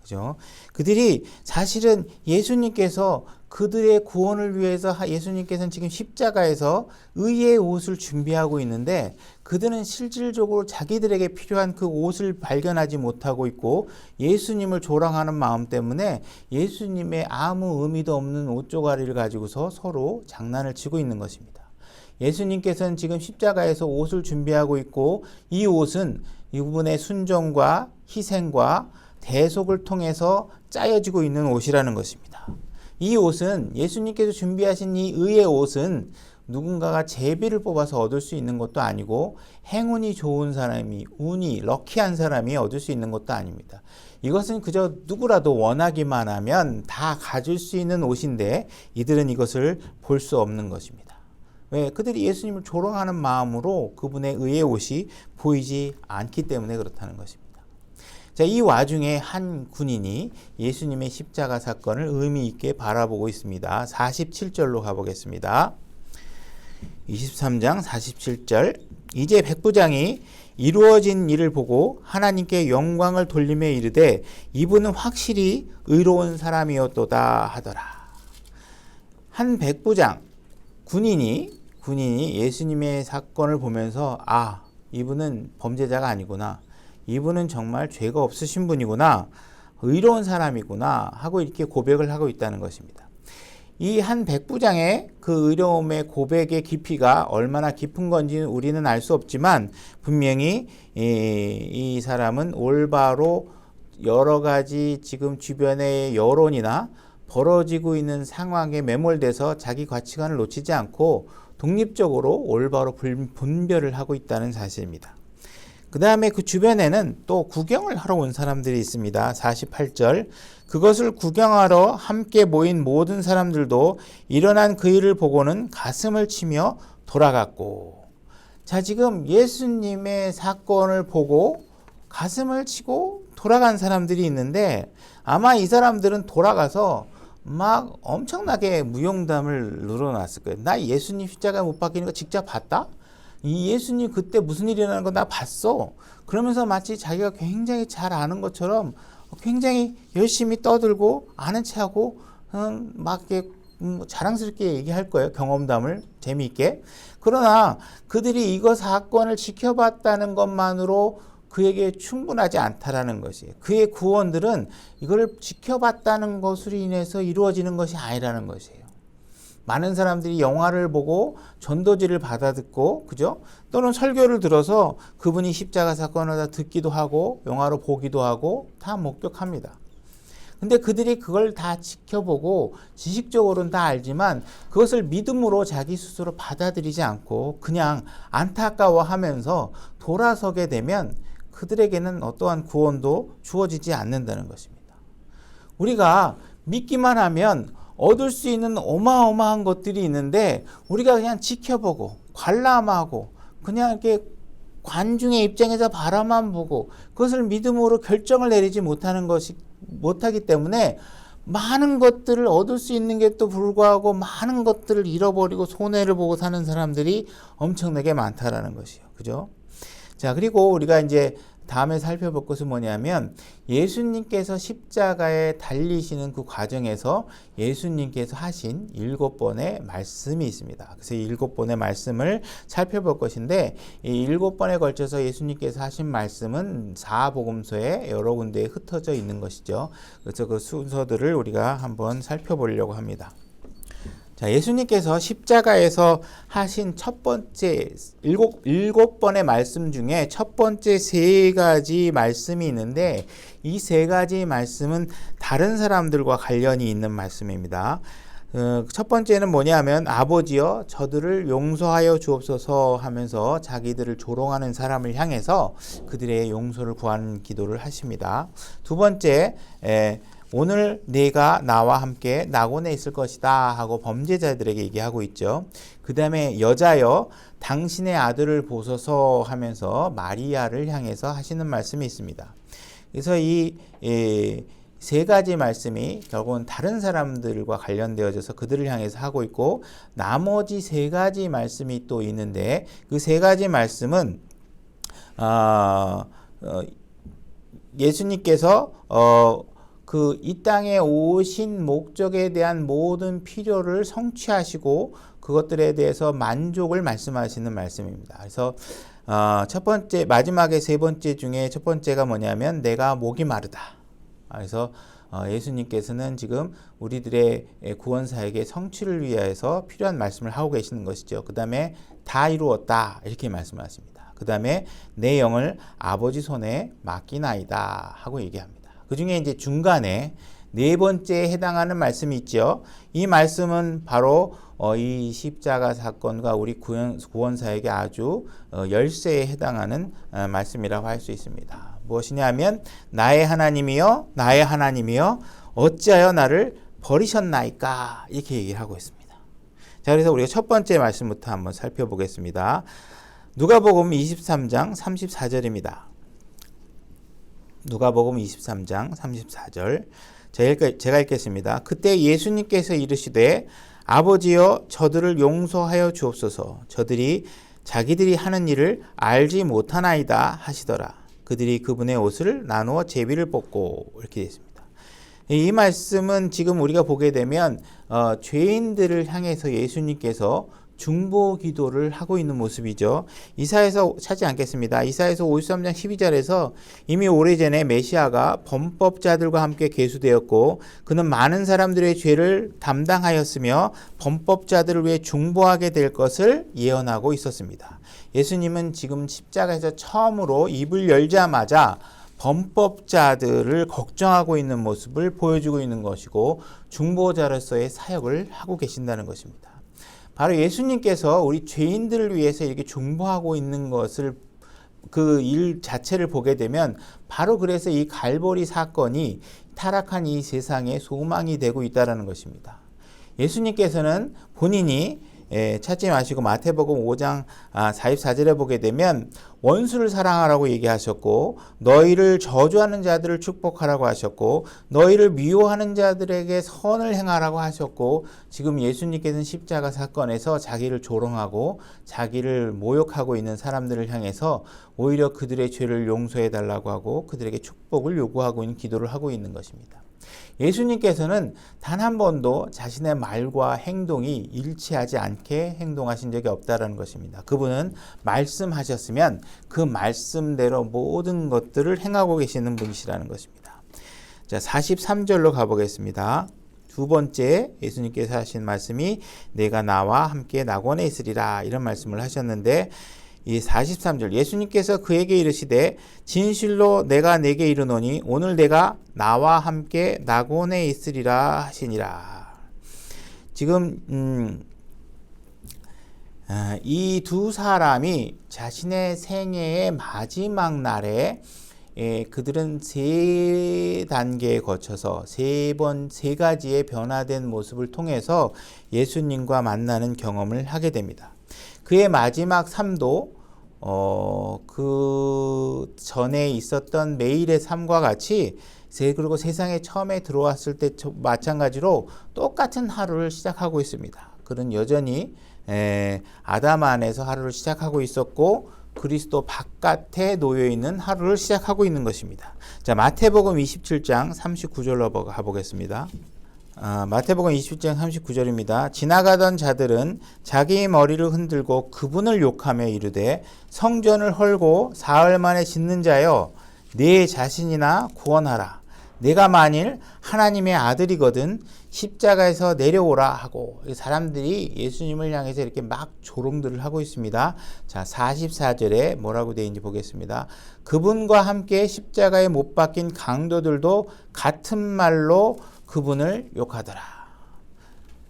그죠? 그들이 사실은 예수님께서 그들의 구원을 위해서 예수님께서는 지금 십자가에서 의의 옷을 준비하고 있는데 그들은 실질적으로 자기들에게 필요한 그 옷을 발견하지 못하고 있고 예수님을 조롱하는 마음 때문에 예수님의 아무 의미도 없는 옷조가리를 가지고서 서로 장난을 치고 있는 것입니다. 예수님께서는 지금 십자가에서 옷을 준비하고 있고 이 옷은 이분의 순종과 희생과 대속을 통해서 짜여지고 있는 옷이라는 것입니다. 이 옷은 예수님께서 준비하신 이 의의 옷은 누군가가 제비를 뽑아서 얻을 수 있는 것도 아니고 행운이 좋은 사람이, 운이 럭키한 사람이 얻을 수 있는 것도 아닙니다. 이것은 그저 누구라도 원하기만 하면 다 가질 수 있는 옷인데 이들은 이것을 볼 수 없는 것입니다. 왜? 그들이 예수님을 조롱하는 마음으로 그분의 의의 옷이 보이지 않기 때문에 그렇다는 것입니다. 자, 이 와중에 한 군인이 예수님의 십자가 사건을 의미 있게 바라보고 있습니다. 47절로 가보겠습니다. 23장 47절. 이제 백부장이 이루어진 일을 보고 하나님께 영광을 돌리며 이르되 이분은 확실히 의로운 사람이었도다 하더라. 한 백부장, 군인이 예수님의 사건을 보면서 이분은 범죄자가 아니구나. 이분은 정말 죄가 없으신 분이구나. 의로운 사람이구나 하고 이렇게 고백을 하고 있다는 것입니다. 이 한 백부장의 그 의로움의 고백의 깊이가 얼마나 깊은 건지 우리는 알 수 없지만 분명히 이 사람은 올바로 여러 가지 지금 주변의 여론이나 벌어지고 있는 상황에 매몰돼서 자기 가치관을 놓치지 않고 독립적으로 올바로 분별을 하고 있다는 사실입니다. 그 다음에 그 주변에는 또 구경을 하러 온 사람들이 있습니다. 48절. 그것을 구경하러 함께 모인 모든 사람들도 일어난 그 일을 보고는 가슴을 치며 돌아갔고. 자, 지금 예수님의 사건을 보고 가슴을 치고 돌아간 사람들이 있는데 아마 이 사람들은 돌아가서 막 엄청나게 무용담을 늘어놨을 거예요. 나 예수님 십자가 못 박히는 거 직접 봤다? 이 예수님 그때 무슨 일이 일어나는 거 나 봤어. 그러면서 마치 자기가 굉장히 잘 아는 것처럼 굉장히 열심히 떠들고 아는 체하고 막 이렇게 자랑스럽게 얘기할 거예요. 경험담을 재미있게. 그러나 그들이 이거 사건을 지켜봤다는 것만으로 그에게 충분하지 않다라는 것이에요. 그의 구원들은 이걸 지켜봤다는 것으로 인해서 이루어지는 것이 아니라는 것이에요. 많은 사람들이 영화를 보고 전도지를 받아듣고, 그죠? 또는 설교를 들어서 그분이 십자가 사건을 다 듣기도 하고, 영화로 보기도 하고, 다 목격합니다. 근데 그들이 그걸 다 지켜보고, 지식적으로는 다 알지만, 그것을 믿음으로 자기 스스로 받아들이지 않고, 그냥 안타까워하면서 돌아서게 되면, 그들에게는 어떠한 구원도 주어지지 않는다는 것입니다. 우리가 믿기만 하면, 얻을 수 있는 어마어마한 것들이 있는데 우리가 그냥 지켜보고 관람하고 그냥 이렇게 관중의 입장에서 바라만 보고 그것을 믿음으로 결정을 내리지 못하기 때문에 많은 것들을 얻을 수 있는 게도 불구하고 많은 것들을 잃어버리고 손해를 보고 사는 사람들이 엄청나게 많다라는 것이요. 그죠? 자, 그리고 우리가 이제 다음에 살펴볼 것은 뭐냐면 예수님께서 십자가에 달리시는 그 과정에서 예수님께서 하신 7번의 말씀이 있습니다. 그래서 이 7번의 말씀을 살펴볼 것인데 이 7번에 걸쳐서 예수님께서 하신 말씀은 사복음서에 여러 군데에 흩어져 있는 것이죠. 그래서 그 순서들을 우리가 한번 살펴보려고 합니다. 자, 예수님께서 십자가에서 하신 첫 번째 일곱 번의 말씀 중에 첫 번째 3가지 말씀이 있는데 이 3가지 말씀은 다른 사람들과 관련이 있는 말씀입니다. 첫 번째는 뭐냐면 아버지여 저들을 용서하여 주옵소서 하면서 자기들을 조롱하는 사람을 향해서 그들의 용서를 구하는 기도를 하십니다. 두 번째 오늘 네가 나와 함께 낙원에 있을 것이다 하고 범죄자들에게 얘기하고 있죠. 그 다음에 여자여 당신의 아들을 보소서 하면서 마리아를 향해서 하시는 말씀이 있습니다. 그래서 이 3가지 말씀이 결국은 다른 사람들과 관련되어져서 그들을 향해서 하고 있고 나머지 3가지 말씀이 또 있는데 그 3가지 말씀은 예수님께서 이 땅에 오신 목적에 대한 모든 필요를 성취하시고 그것들에 대해서 만족을 말씀하시는 말씀입니다. 그래서 첫 번째 마지막에 3번째 중에 첫 번째가 뭐냐면 내가 목이 마르다. 그래서 예수님께서는 지금 우리들의 구원사에게 성취를 위해서 필요한 말씀을 하고 계시는 것이죠. 그 다음에 다 이루었다 이렇게 말씀을 하십니다. 그 다음에 내 영을 아버지 손에 맡기나이다 하고 얘기합니다. 그 중에 이제 중간에 네 번째에 해당하는 말씀이 있죠. 이 말씀은 바로 이 십자가 사건과 우리 구원사에게 아주 열쇠에 해당하는 말씀이라고 할 수 있습니다. 무엇이냐면 나의 하나님이여 나의 하나님이여 어찌하여 나를 버리셨나이까 이렇게 얘기를 하고 있습니다. 자, 그래서 우리가 첫 번째 말씀부터 한번 살펴보겠습니다. 누가복음 23장 34절입니다. 누가복음 23장 34절 제가 읽겠습니다. 그때 예수님께서 이르시되 아버지여 저들을 용서하여 주옵소서. 저들이 자기들이 하는 일을 알지 못하나이다 하시더라. 그들이 그분의 옷을 나누어 제비를 뽑고 이렇게 됐습니다. 이 말씀은 지금 우리가 보게 되면 죄인들을 향해서 예수님께서 중보 기도를 하고 있는 모습이죠. 이사야서 찾지 않겠습니다. 이사야서 53장 12절에서 이미 오래전에 메시아가 범법자들과 함께 계수되었고 그는 많은 사람들의 죄를 담당하였으며 범법자들을 위해 중보하게 될 것을 예언하고 있었습니다. 예수님은 지금 십자가에서 처음으로 입을 열자마자 범법자들을 걱정하고 있는 모습을 보여주고 있는 것이고 중보자로서의 사역을 하고 계신다는 것입니다. 바로 예수님께서 우리 죄인들을 위해서 이렇게 중보하고 있는 것을 그 일 자체를 보게 되면 바로 그래서 이 갈보리 사건이 타락한 이 세상에 소망이 되고 있다는 것입니다. 예수님께서는 본인이 찾지 마시고 마태복음 5장 44절에 보게 되면 원수를 사랑하라고 얘기하셨고 너희를 저주하는 자들을 축복하라고 하셨고 너희를 미워하는 자들에게 선을 행하라고 하셨고 지금 예수님께서는 십자가 사건에서 자기를 조롱하고 자기를 모욕하고 있는 사람들을 향해서 오히려 그들의 죄를 용서해 달라고 하고 그들에게 축복을 요구하고 있는 기도를 하고 있는 것입니다. 예수님께서는 단 한 번도 자신의 말과 행동이 일치하지 않게 행동하신 적이 없다는 것입니다. 그분은 말씀하셨으면 그 말씀대로 모든 것들을 행하고 계시는 분이시라는 것입니다. 자, 43절로 가보겠습니다. 두 번째 예수님께서 하신 말씀이 내가 나와 함께 낙원에 있으리라 이런 말씀을 하셨는데 이 43절 예수님께서 그에게 이르시되 진실로 내가 내게 이르노니 오늘 내가 나와 함께 낙원에 있으리라 하시니라. 지금 이 두 사람이 자신의 생애의 마지막 날에 그들은 세 단계에 거쳐서 세 가지의 변화된 모습을 통해서 예수님과 만나는 경험을 하게 됩니다. 그의 마지막 삶도 그 전에 있었던 매일의 삶과 같이 그리고 세상에 처음에 들어왔을 때 마찬가지로 똑같은 하루를 시작하고 있습니다. 그는 여전히 아담 안에서 하루를 시작하고 있었고 그리스도 바깥에 놓여 있는 하루를 시작하고 있는 것입니다. 자, 마태복음 27장 39절로 가보겠습니다. 마태복음 27장 39절입니다. 지나가던 자들은 자기의 머리를 흔들고 그분을 욕하며 이르되 성전을 헐고 사흘 만에 짓는 자여 네 자신이나 구원하라. 내가 만일 하나님의 아들이거든 십자가에서 내려오라 하고 사람들이 예수님을 향해서 이렇게 막 조롱들을 하고 있습니다. 자, 44절에 뭐라고 되어 있는지 보겠습니다. 그분과 함께 십자가에 못 박힌 강도들도 같은 말로 그분을 욕하더라.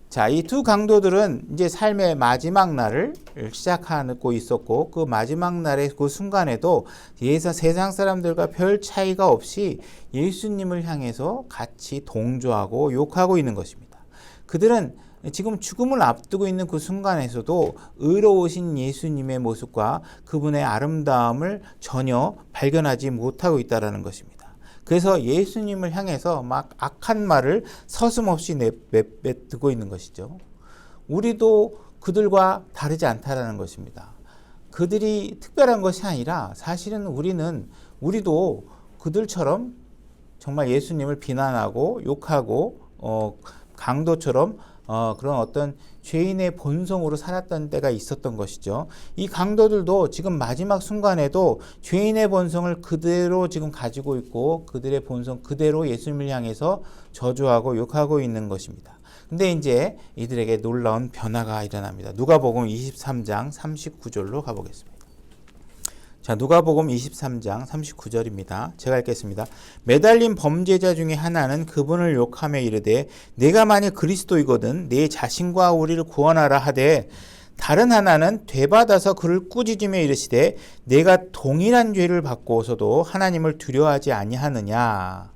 자, 이 두 강도들은 이제 삶의 마지막 날을 시작하고 있었고 그 마지막 날의 그 순간에도 세상 사람들과 별 차이가 없이 예수님을 향해서 같이 동조하고 욕하고 있는 것입니다. 그들은 지금 죽음을 앞두고 있는 그 순간에서도 의로우신 예수님의 모습과 그분의 아름다움을 전혀 발견하지 못하고 있다는 것입니다. 그래서 예수님을 향해서 막 악한 말을 서슴없이 내뱉고 있는 것이죠. 우리도 그들과 다르지 않다라는 것입니다. 그들이 특별한 것이 아니라 사실은 우리도 그들처럼 정말 예수님을 비난하고 욕하고 강도처럼 그런 어떤 죄인의 본성으로 살았던 때가 있었던 것이죠. 이 강도들도 지금 마지막 순간에도 죄인의 본성을 그대로 지금 가지고 있고 그들의 본성 그대로 예수님을 향해서 저주하고 욕하고 있는 것입니다. 근데 이제 이들에게 놀라운 변화가 일어납니다. 누가복음 23장 39절로 가보겠습니다. 자, 누가복음 23장 39절입니다. 제가 읽겠습니다. 매달린 범죄자 중에 하나는 그분을 욕하며 이르되 내가 만일 그리스도이거든 내 자신과 우리를 구원하라 하되 다른 하나는 되받아서 그를 꾸짖으며 이르시되 내가 동일한 죄를 받고서도 하나님을 두려워하지 아니하느냐.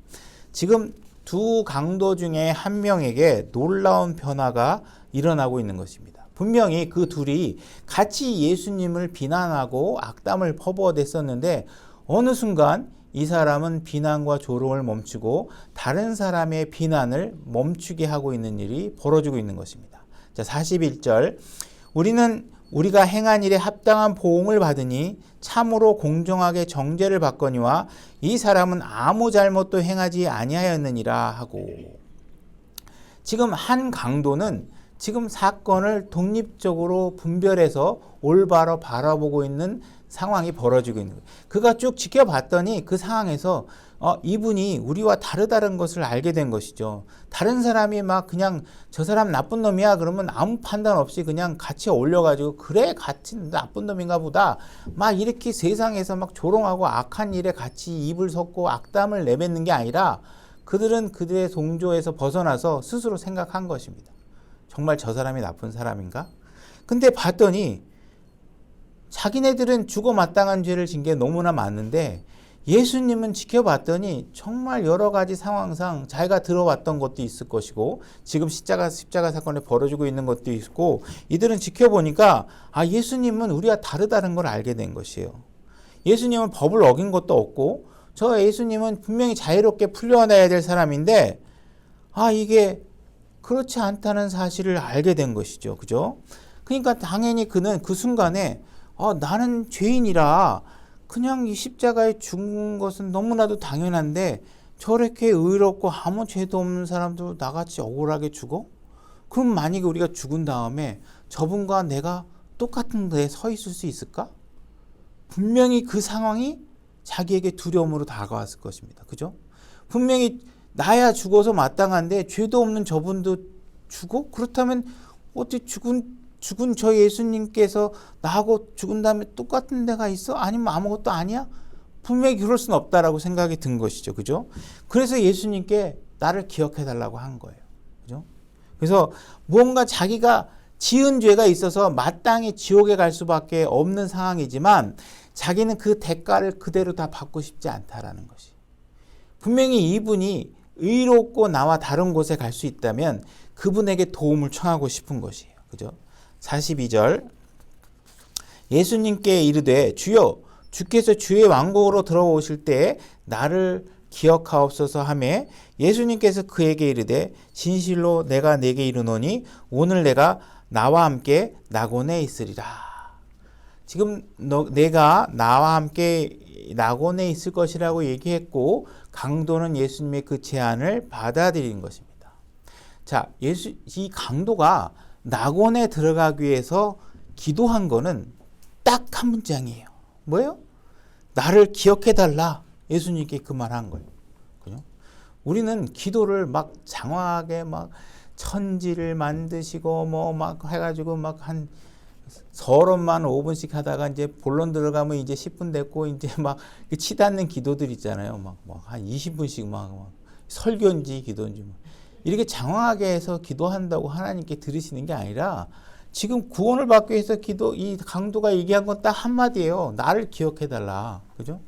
지금 두 강도 중에 한 명에게 놀라운 변화가 일어나고 있는 것입니다. 분명히 그 둘이 같이 예수님을 비난하고 악담을 퍼부어댔었는데 어느 순간 이 사람은 비난과 조롱을 멈추고 다른 사람의 비난을 멈추게 하고 있는 일이 벌어지고 있는 것입니다. 자, 41절 우리는 우리가 행한 일에 합당한 보응을 받으니 참으로 공정하게 정죄를 받거니와 이 사람은 아무 잘못도 행하지 아니하였느니라 하고, 지금 한 강도는 지금 사건을 독립적으로 분별해서 올바로 바라보고 있는 상황이 벌어지고 있는 거예요. 그가 쭉 지켜봤더니 그 상황에서 이분이 우리와 다르다는 것을 알게 된 것이죠. 다른 사람이 막 그냥 저 사람 나쁜 놈이야 그러면 아무 판단 없이 그냥 같이 올려가지고 그래 같이 나쁜 놈인가 보다 막 이렇게 세상에서 막 조롱하고 악한 일에 같이 입을 섞고 악담을 내뱉는 게 아니라 그들은 그들의 동조에서 벗어나서 스스로 생각한 것입니다. 정말 저 사람이 나쁜 사람인가? 근데 봤더니 자기네들은 죽어 마땅한 죄를 진 게 너무나 많은데 예수님은 지켜봤더니 정말 여러 가지 상황상 자기가 들어왔던 것도 있을 것이고 지금 십자가 사건에 벌어지고 있는 것도 있고 이들은 지켜보니까 예수님은 우리와 다르다는 걸 알게 된 것이에요. 예수님은 법을 어긴 것도 없고 저 예수님은 분명히 자유롭게 풀려나야 될 사람인데 이게 그렇지 않다는 사실을 알게 된 것이죠. 그죠? 그러니까 당연히 그는 그 순간에 나는 죄인이라 그냥 이 십자가에 죽은 것은 너무나도 당연한데 저렇게 의롭고 아무 죄도 없는 사람도 나같이 억울하게 죽어? 그럼 만약에 우리가 죽은 다음에 저분과 내가 똑같은 데에 서 있을 수 있을까? 분명히 그 상황이 자기에게 두려움으로 다가왔을 것입니다. 그죠? 분명히 나야 죽어서 마땅한데 죄도 없는 저분도 죽어? 그렇다면 어떻게 죽은 저 예수님께서 나하고 죽은 다음에 똑같은 데가 있어? 아니면 아무것도 아니야? 분명히 그럴 수는 없다라고 생각이 든 것이죠. 그죠? 그래서 예수님께 나를 기억해 달라고 한 거예요. 그죠? 그래서 무언가 자기가 지은 죄가 있어서 마땅히 지옥에 갈 수밖에 없는 상황이지만 자기는 그 대가를 그대로 다 받고 싶지 않다라는 것이. 분명히 이분이 의롭고 나와 다른 곳에 갈 수 있다면 그분에게 도움을 청하고 싶은 것이에요. 그죠? 42절 예수님께 이르되 주여 주께서 주의 왕국으로 들어오실 때 나를 기억하옵소서 하매 예수님께서 그에게 이르되 진실로 내가 네게 이르노니 오늘 내가 나와 함께 낙원에 있으리라. 지금 내가 나와 함께 낙원에 있을 것이라고 얘기했고 강도는 예수님의 그 제안을 받아들인 것입니다. 자, 이 강도가 낙원에 들어가기 위해서 기도한 거는 딱 한 문장이에요. 뭐예요? 나를 기억해달라. 예수님께 그 말한 거예요. 그죠? 우리는 기도를 막 장황하게 막 천지를 만드시고 뭐 막 해가지고 막 한 서론만 5분씩 하다가 이제 본론 들어가면 이제 10분 됐고 이제 막 치닫는 기도들 있잖아요. 막 한 20분씩 막 설교인지 기도인지 이렇게 장황하게 해서 기도한다고 하나님께 들으시는 게 아니라 지금 구원을 받기 위해서 이 강도가 얘기한 건 딱 한마디예요. 나를 기억해 달라. 그죠?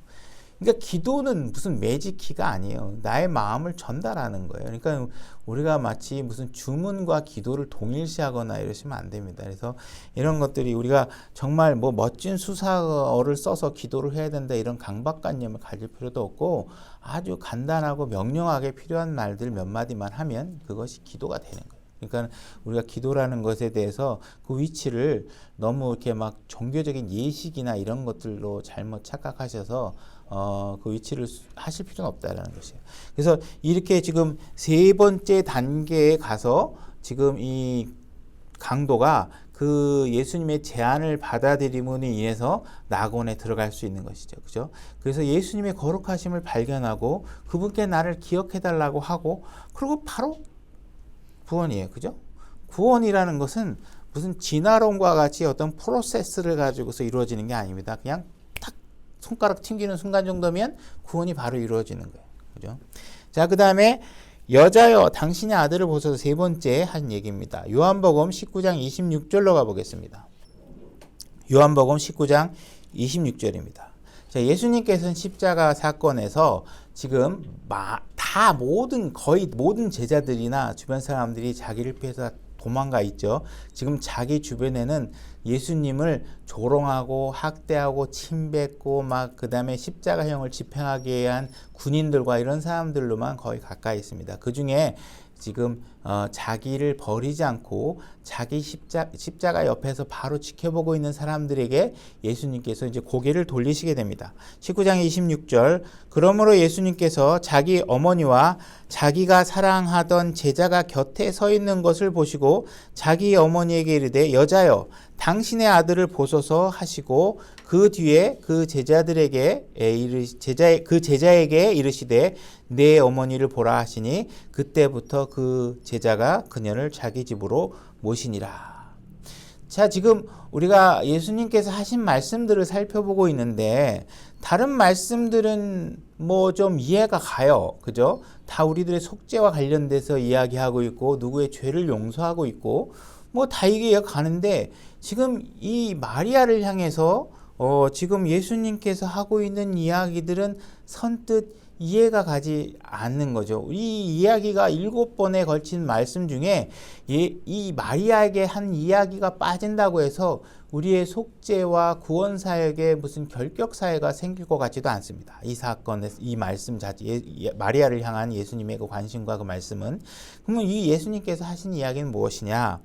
그러니까 기도는 무슨 매직키가 아니에요. 나의 마음을 전달하는 거예요. 그러니까 우리가 마치 무슨 주문과 기도를 동일시하거나 이러시면 안 됩니다. 그래서 이런 것들이 우리가 정말 뭐 멋진 수사어를 써서 기도를 해야 된다 이런 강박관념을 가질 필요도 없고 아주 간단하고 명령하게 필요한 말들 몇 마디만 하면 그것이 기도가 되는 거예요. 그러니까 우리가 기도라는 것에 대해서 그 위치를 너무 이렇게 막 종교적인 예식이나 이런 것들로 잘못 착각하셔서 그 위치를 하실 필요는 없다라는 것이에요. 그래서 이렇게 지금 세 번째 단계에 가서 지금 이 강도가 그 예수님의 제안을 받아들임으로 인해서 낙원에 들어갈 수 있는 것이죠. 그죠? 그래서 예수님의 거룩하심을 발견하고 그분께 나를 기억해 달라고 하고 그리고 바로 구원이에요. 그죠? 구원이라는 것은 무슨 진화론과 같이 어떤 프로세스를 가지고서 이루어지는 게 아닙니다. 그냥 딱 손가락 튕기는 순간 정도면 구원이 바로 이루어지는 거예요. 그죠? 자, 그 다음에 여자여 당신의 아들을 보소서 세 번째 한 얘기입니다. 요한복음 19장 26절로 가보겠습니다. 요한복음 19장 26절입니다. 자, 예수님께서는 십자가 사건에서 지금 거의 모든 제자들이나 주변 사람들이 자기를 피해서 도망가 있죠. 지금 자기 주변에는 예수님을 조롱하고 학대하고 침뱉고 그 다음에 십자가형을 집행하게 한 군인들과 이런 사람들로만 거의 가까이 있습니다. 그 중에 지금 자기를 버리지 않고 자기 십자가 옆에서 바로 지켜보고 있는 사람들에게 예수님께서 이제 고개를 돌리시게 됩니다. 19장 26절 그러므로 예수님께서 자기 어머니와 자기가 사랑하던 제자가 곁에 서 있는 것을 보시고 자기 어머니에게 이르되 여자여 당신의 아들을 보소서 하시고 그 뒤에 그 제자에게 이르시되 내 어머니를 보라 하시니 그때부터 그 제자가 그녀를 자기 집으로 모시니라. 자, 지금 우리가 예수님께서 하신 말씀들을 살펴보고 있는데 다른 말씀들은 뭐 좀 이해가 가요. 그죠? 다 우리들의 속죄와 관련돼서 이야기하고 있고 누구의 죄를 용서하고 있고 뭐 다 이해가 가는데 지금 이 마리아를 향해서 지금 예수님께서 하고 있는 이야기들은 선뜻 이해가 가지 않는 거죠. 이 이야기가 7번에 걸친 말씀 중에 이 마리아에게 한 이야기가 빠진다고 해서 우리의 속죄와 구원 사역에 무슨 결격 사회가 생길 것 같지도 않습니다. 이 사건에서 이 말씀 자체 마리아를 향한 예수님의 그 관심과 그 말씀은 그러면 이 예수님께서 하신 이야기는 무엇이냐?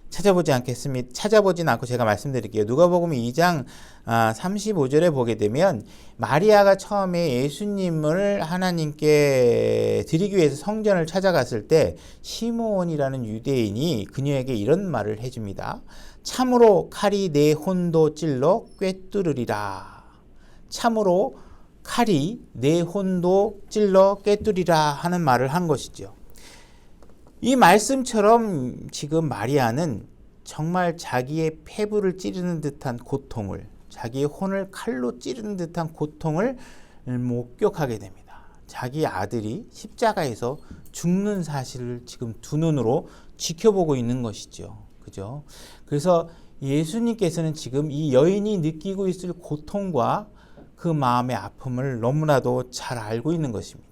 찾아보진 않고 제가 말씀드릴게요. 누가복음 2장 35절에 보게 되면 마리아가 처음에 예수님을 하나님께 드리기 위해서 성전을 찾아갔을 때 시므온이라는 유대인이 그녀에게 이런 말을 해줍니다. 참으로 칼이 내 혼도 찔러 꿰뚫으리라. 참으로 칼이 내 혼도 찔러 꿰뚫으리라 하는 말을 한 것이죠. 이 말씀처럼 지금 마리아는 정말 자기의 폐부를 찌르는 듯한 고통을, 자기의 혼을 칼로 찌르는 듯한 고통을 목격하게 됩니다. 자기 아들이 십자가에서 죽는 사실을 지금 두 눈으로 지켜보고 있는 것이죠. 그죠? 그래서 예수님께서는 지금 이 여인이 느끼고 있을 고통과 그 마음의 아픔을 너무나도 잘 알고 있는 것입니다.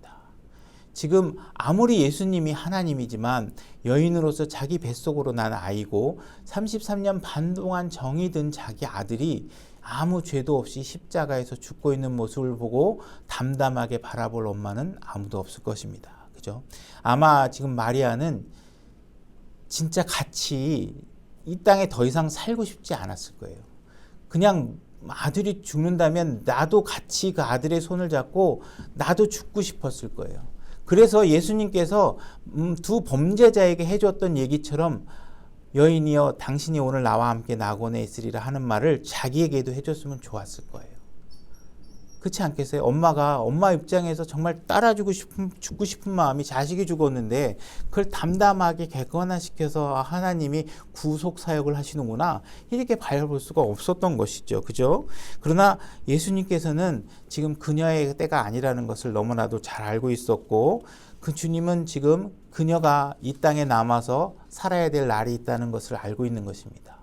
지금 아무리 예수님이 하나님이지만 여인으로서 자기 뱃속으로 난 아이고 33년 반 동안 정이 든 자기 아들이 아무 죄도 없이 십자가에서 죽고 있는 모습을 보고 담담하게 바라볼 엄마는 아무도 없을 것입니다. 그죠? 아마 지금 마리아는 진짜 같이 이 땅에 더 이상 살고 싶지 않았을 거예요. 그냥 아들이 죽는다면 나도 같이 그 아들의 손을 잡고 나도 죽고 싶었을 거예요. 그래서 예수님께서 두 범죄자에게 해줬던 얘기처럼 여인이여 당신이 오늘 나와 함께 낙원에 있으리라 하는 말을 자기에게도 해줬으면 좋았을 거예요. 그렇지 않겠어요? 엄마 입장에서 정말 죽고 싶은 마음이 자식이 죽었는데 그걸 담담하게 객관화시켜서 하나님이 구속 사역을 하시는구나 이렇게 바라볼 수가 없었던 것이죠. 그죠? 그러나 예수님께서는 지금 그녀의 때가 아니라는 것을 너무나도 잘 알고 있었고 그 주님은 지금 그녀가 이 땅에 남아서 살아야 될 날이 있다는 것을 알고 있는 것입니다.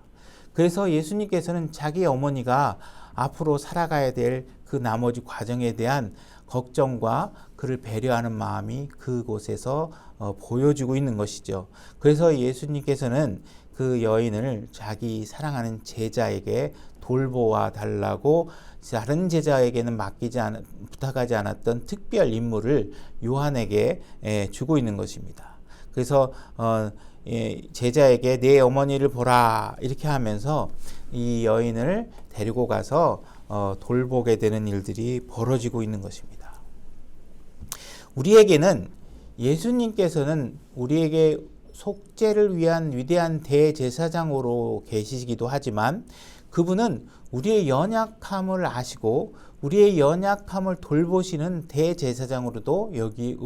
그래서 예수님께서는 자기 어머니가 앞으로 살아가야 될 그 나머지 과정에 대한 걱정과 그를 배려하는 마음이 그곳에서 보여주고 있는 것이죠. 그래서 예수님께서는 그 여인을 자기 사랑하는 제자에게 돌보아 달라고 다른 제자에게는 부탁하지 않았던 특별 임무를 요한에게 주고 있는 것입니다. 그래서 제자에게 내 어머니를 보라 이렇게 하면서 이 여인을 데리고 가서 돌보게 되는 일들이 벌어지고 있는 것입니다. 우리에게는 예수님께서는 우리에게 속죄를 위한 위대한 대제사장으로 계시기도 하지만 그분은 우리의 연약함을 아시고 우리의 연약함을 돌보시는 대제사장으로도 여기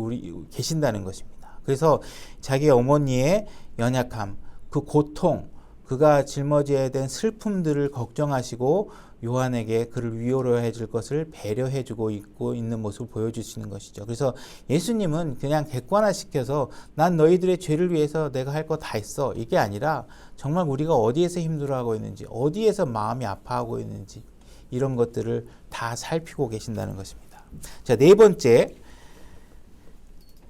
계신다는 것입니다. 그래서 자기 어머니의 연약함, 그 고통, 그가 짊어져야 된 슬픔들을 걱정하시고 요한에게 그를 위로해 줄 것을 배려해 주고 있는 모습을 보여주시는 것이죠. 그래서 예수님은 그냥 객관화시켜서 난 너희들의 죄를 위해서 내가 할 거 다 했어. 이게 아니라 정말 우리가 어디에서 힘들어하고 있는지, 어디에서 마음이 아파하고 있는지 이런 것들을 다 살피고 계신다는 것입니다. 자, 네 번째,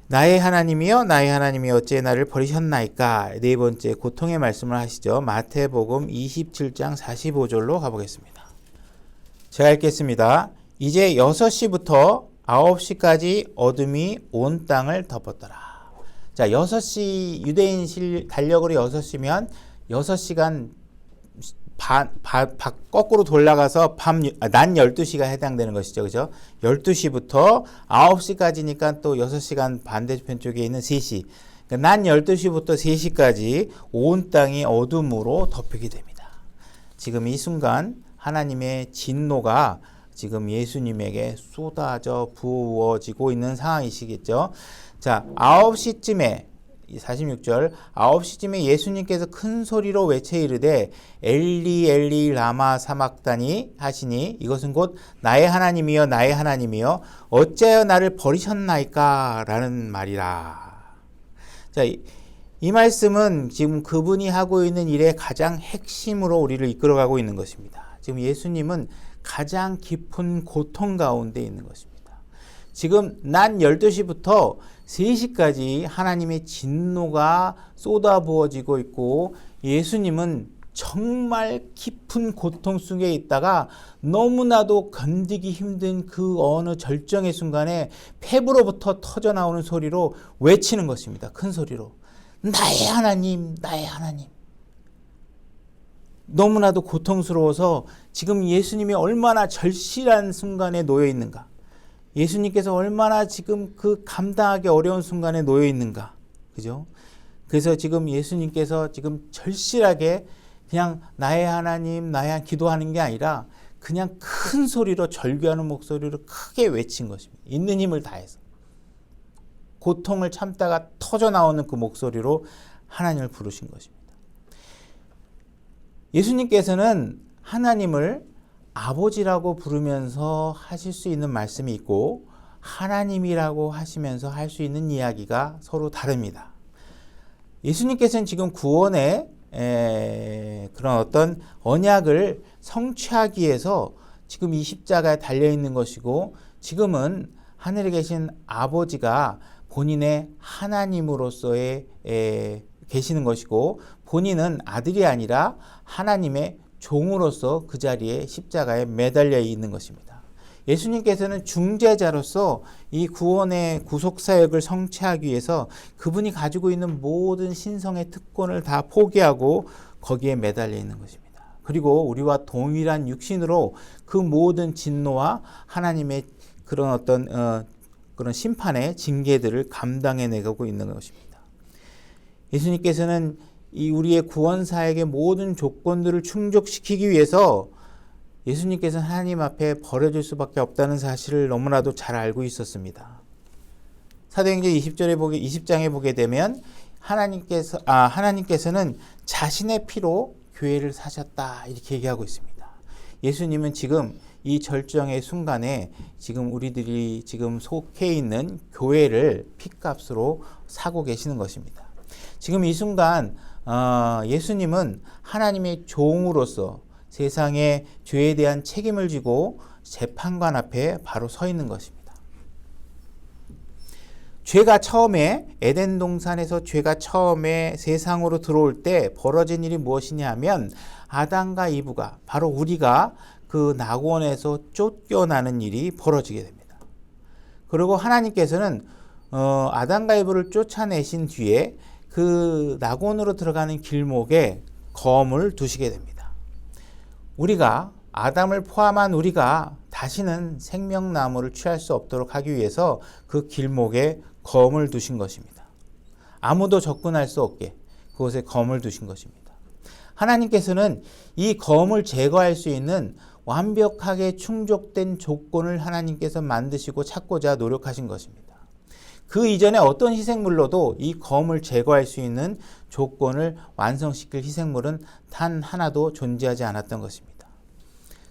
나의 하나님이여 나의 하나님이여 어찌 나를 버리셨나이까. 네 번째 고통의 말씀을 하시죠. 마태복음 27장 45절로 가보겠습니다. 제가 읽겠습니다. 이제 6시부터 9시까지 어둠이 온 땅을 덮었더라. 자, 6시 유대인 달력으로 6시면 6시간 거꾸로 돌아가서 낮 12시가 해당되는 것이죠. 그죠? 12시부터 9시까지니까 또 6시간 반대편 쪽에 있는 3시. 그러니까 낮 12시부터 3시까지 온 땅이 어둠으로 덮이게 됩니다. 지금 이 순간 하나님의 진노가 지금 예수님에게 쏟아져 부어지고 있는 상황이시겠죠. 자, 9시쯤에 46절 9시쯤에 예수님께서 큰 소리로 외쳐 이르되 엘리 엘리 라마 사막다니 하시니 이것은 곧 나의 하나님이여 나의 하나님이여 어찌하여 나를 버리셨나이까 라는 말이라. 자, 이 말씀은 지금 그분이 하고 있는 일의 가장 핵심으로 우리를 이끌어가고 있는 것입니다. 지금 예수님은 가장 깊은 고통 가운데 있는 것입니다. 지금 낮 12시부터 3시까지 하나님의 진노가 쏟아부어지고 있고 예수님은 정말 깊은 고통 속에 있다가 너무나도 견디기 힘든 그 어느 절정의 순간에 폐부로부터 터져나오는 소리로 외치는 것입니다. 큰 소리로. 나의 하나님, 나의 하나님. 너무나도 고통스러워서 지금 예수님이 얼마나 절실한 순간에 놓여 있는가. 예수님께서 얼마나 지금 그 감당하기 어려운 순간에 놓여 있는가. 그죠? 그래서 지금 예수님께서 지금 절실하게 그냥 나의 하나님, 나의 하나님 기도하는 게 아니라 그냥 큰 소리로 절규하는 목소리로 크게 외친 것입니다. 있는 힘을 다해서. 고통을 참다가 터져 나오는 그 목소리로 하나님을 부르신 것입니다. 예수님께서는 하나님을 아버지라고 부르면서 하실 수 있는 말씀이 있고 하나님이라고 하시면서 할 수 있는 이야기가 서로 다릅니다. 예수님께서는 지금 구원의 그런 어떤 언약을 성취하기 위해서 지금 이 십자가에 달려있는 것이고 지금은 하늘에 계신 아버지가 본인의 하나님으로서의 계시는 것이고 본인은 아들이 아니라 하나님의 종으로서 그 자리에 십자가에 매달려 있는 것입니다. 예수님께서는 중재자로서 이 구원의 구속사역을 성취하기 위해서 그분이 가지고 있는 모든 신성의 특권을 다 포기하고 거기에 매달려 있는 것입니다. 그리고 우리와 동일한 육신으로 그 모든 진노와 하나님의 그런 어떤 그런 심판의 징계들을 감당해 내가고 있는 것입니다. 예수님께서는 이 우리의 구원사역의 모든 조건들을 충족시키기 위해서 예수님께서는 하나님 앞에 버려질 수밖에 없다는 사실을 너무나도 잘 알고 있었습니다. 사도행전 20장에 보게 되면 하나님께서는 자신의 피로 교회를 사셨다 이렇게 얘기하고 있습니다. 예수님은 지금 이 절정의 순간에 지금 우리들이 지금 속해 있는 교회를 핏값으로 사고 계시는 것입니다. 지금 이 순간 예수님은 하나님의 종으로서 세상의 죄에 대한 책임을 지고 재판관 앞에 바로 서 있는 것입니다. 죄가 처음에 에덴 동산에서 죄가 처음에 세상으로 들어올 때 벌어진 일이 무엇이냐 하면 아담과 이브가 바로 우리가 그 낙원에서 쫓겨나는 일이 벌어지게 됩니다. 그리고 하나님께서는 아담과 이브를 쫓아내신 뒤에 그 낙원으로 들어가는 길목에 검을 두시게 됩니다. 우리가 아담을 포함한 우리가 다시는 생명나무를 취할 수 없도록 하기 위해서 그 길목에 검을 두신 것입니다. 아무도 접근할 수 없게 그곳에 검을 두신 것입니다. 하나님께서는 이 검을 제거할 수 있는 완벽하게 충족된 조건을 하나님께서 만드시고 찾고자 노력하신 것입니다. 그 이전에 어떤 희생물로도 이 검을 제거할 수 있는 조건을 완성시킬 희생물은 단 하나도 존재하지 않았던 것입니다.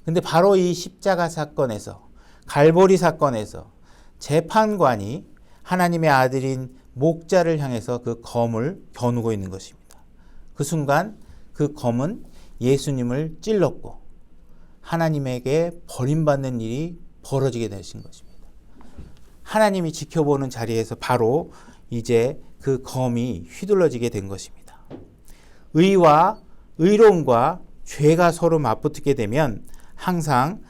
근데 바로 이 십자가 사건에서, 갈보리 사건에서 재판관이 하나님의 아들인 목자를 향해서 그 검을 겨누고 있는 것입니다. 그 순간 그 검은 예수님을 찔렀고 하나님에게 버림받는 일이 벌어지게 되신 것입니다. 하나님이 지켜보는 자리에서 바로 이제 그 검이 휘둘러지게 된 것입니다. 의와 의로움과 죄가 서로 맞붙게 되면 항상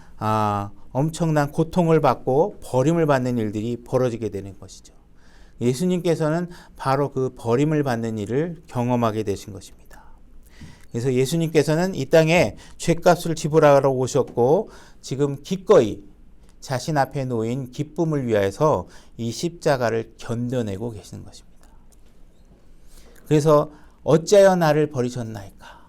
엄청난 고통을 받고 버림을 받는 일들이 벌어지게 되는 것이죠. 예수님께서는 바로 그 버림을 받는 일을 경험하게 되신 것입니다. 그래서 예수님께서는 이 땅에 죄값을 지불하러 오셨고 지금 기꺼이 자신 앞에 놓인 기쁨을 위하여서 이 십자가를 견뎌내고 계시는 것입니다. 그래서 어찌하여 나를 버리셨나이까?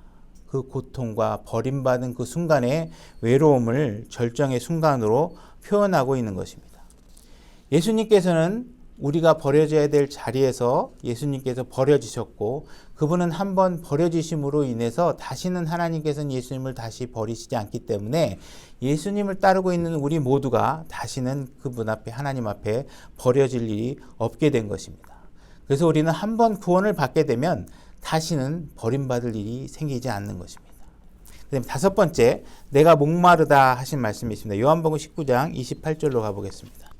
그 고통과 버림받은 그 순간의 외로움을 절정의 순간으로 표현하고 있는 것입니다. 예수님께서는 우리가 버려져야 될 자리에서 예수님께서 버려지셨고 그분은 한번 버려지심으로 인해서 다시는 하나님께서는 예수님을 다시 버리시지 않기 때문에 예수님을 따르고 있는 우리 모두가 다시는 그분 앞에 하나님 앞에 버려질 일이 없게 된 것입니다. 그래서 우리는 한번 구원을 받게 되면 다시는 버림받을 일이 생기지 않는 것입니다. 그다음 다섯 번째, 내가 목마르다 하신 말씀이 있습니다. 요한복음 19장 28절로 가보겠습니다.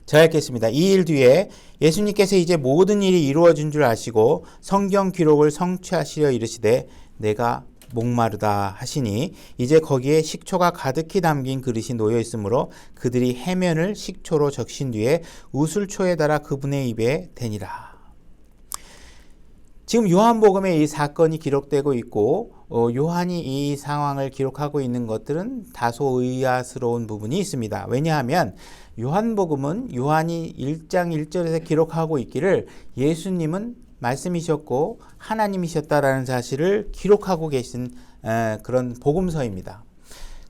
제가 읽겠습니다. 이 일 뒤에 예수님께서 이제 모든 일이 이루어진 줄 아시고 성경 기록을 성취하시려 이르시되 내가 목마르다 하시니 이제 거기에 식초가 가득히 담긴 그릇이 놓여 있으므로 그들이 해면을 식초로 적신 뒤에 우슬초에 달아 그분의 입에 대니라. 지금 요한복음에 이 사건이 기록되고 있고 요한이 이 상황을 기록하고 있는 것들은 다소 의아스러운 부분이 있습니다. 왜냐하면 요한복음은 요한이 1장 1절에서 기록하고 있기를 예수님은 말씀이셨고 하나님이셨다라는 사실을 기록하고 계신 그런 복음서입니다.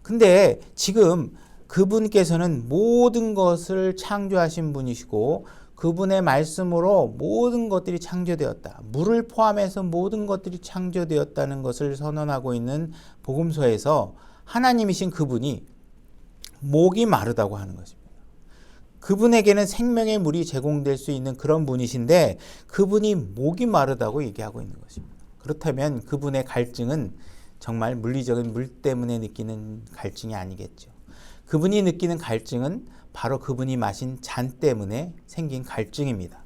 근데 지금 그분께서는 모든 것을 창조하신 분이시고 그분의 말씀으로 모든 것들이 창조되었다. 물을 포함해서 모든 것들이 창조되었다는 것을 선언하고 있는 복음서에서 하나님이신 그분이 목이 마르다고 하는 것입니다. 그분에게는 생명의 물이 제공될 수 있는 그런 분이신데 그분이 목이 마르다고 얘기하고 있는 것입니다. 그렇다면 그분의 갈증은 정말 물리적인 물 때문에 느끼는 갈증이 아니겠죠. 그분이 느끼는 갈증은 바로 그분이 마신 잔 때문에 생긴 갈증입니다.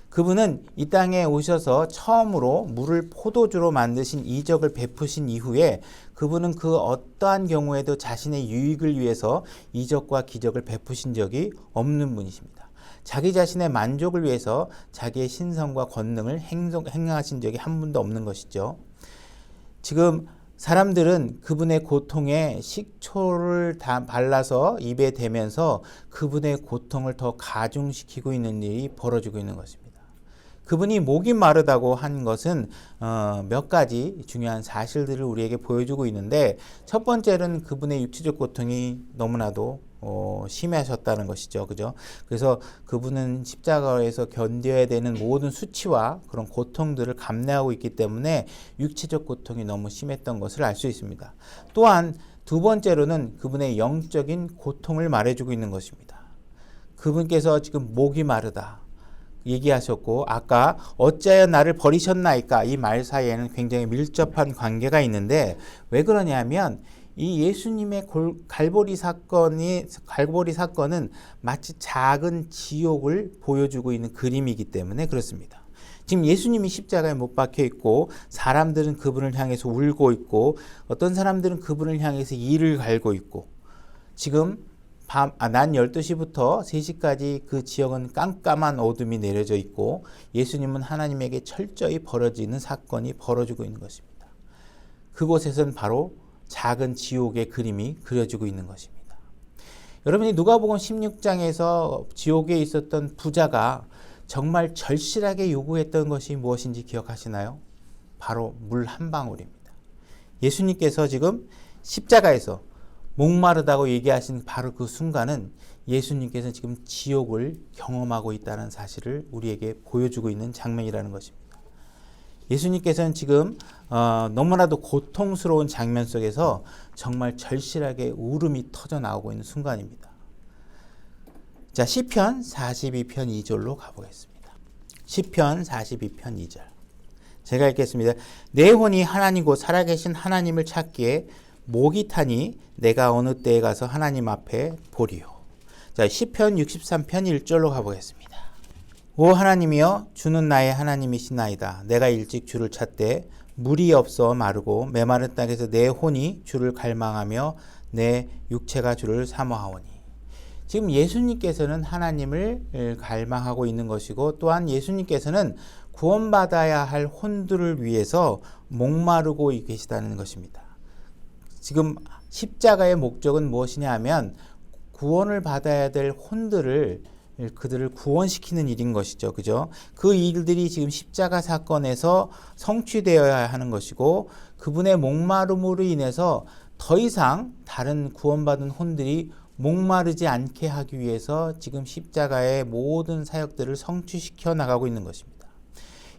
그분은 이 땅에 오셔서 처음으로 물을 포도주로 만드신 이적을 베푸신 이후에 그분은 그 어떠한 경우에도 자신의 유익을 위해서 이적과 기적을 베푸신 적이 없는 분이십니다. 자기 자신의 만족을 위해서 자기의 신성과 권능을 행하신 적이 한 번도 없는 것이죠. 지금 사람들은 그분의 고통에 식초를 다 발라서 입에 대면서 그분의 고통을 더 가중시키고 있는 일이 벌어지고 있는 것입니다. 그분이 목이 마르다고 한 것은 몇 가지 중요한 사실들을 우리에게 보여주고 있는데 첫 번째는 그분의 육체적 고통이 너무나도 심하셨다는 것이죠. 그죠? 그래서 그분은 십자가에서 견뎌야 되는 모든 수치와 그런 고통들을 감내하고 있기 때문에 육체적 고통이 너무 심했던 것을 알 수 있습니다. 또한 두 번째로는 그분의 영적인 고통을 말해주고 있는 것입니다. 그분께서 지금 목이 마르다 얘기하셨고 아까 어찌하여 나를 버리셨나이까 이 말 사이에는 굉장히 밀접한 관계가 있는데 왜 그러냐면 이 예수님의 갈보리 사건은 마치 작은 지옥을 보여주고 있는 그림이기 때문에 그렇습니다. 지금 예수님이 십자가에 못 박혀 있고 사람들은 그분을 향해서 울고 있고 어떤 사람들은 그분을 향해서 이를 갈고 있고 지금 낮 12시부터 3시까지 그 지역은 깜깜한 어둠이 내려져 있고 예수님은 하나님에게 철저히 벌어지는 사건이 벌어지고 있는 것입니다. 그곳에선 바로 작은 지옥의 그림이 그려지고 있는 것입니다. 여러분이 누가복음 16장에서 지옥에 있었던 부자가 정말 절실하게 요구했던 것이 무엇인지 기억하시나요? 바로 물 한 방울입니다. 예수님께서 지금 십자가에서 목마르다고 얘기하신 바로 그 순간은 예수님께서 지금 지옥을 경험하고 있다는 사실을 우리에게 보여주고 있는 장면이라는 것입니다. 예수님께서는 지금 너무나도 고통스러운 장면 속에서 정말 절실하게 울음이 터져 나오고 있는 순간입니다. 자, 시편 42편 2절로 가보겠습니다. 시편 42편 2절. 제가 읽겠습니다. 내 혼이 하나님 곧 살아계신 하나님을 찾기에 목이 타니 내가 어느 때에 가서 하나님 앞에 보리요. 자, 시편 63편 1절로 가보겠습니다. 오 하나님이여 주는 나의 하나님이시나이다. 내가 일찍 주를 찾되 물이 없어 마르고 메마른 땅에서 내 혼이 주를 갈망하며 내 육체가 주를 사모하오니. 지금 예수님께서는 하나님을 갈망하고 있는 것이고 또한 예수님께서는 구원받아야 할 혼들을 위해서 목마르고 계시다는 것입니다. 지금 십자가의 목적은 무엇이냐 하면 구원을 받아야 될 혼들을 그들을 구원시키는 일인 것이죠. 그죠? 그 일들이 지금 십자가 사건에서 성취되어야 하는 것이고 그분의 목마름으로 인해서 더 이상 다른 구원받은 혼들이 목마르지 않게 하기 위해서 지금 십자가의 모든 사역들을 성취시켜 나가고 있는 것입니다.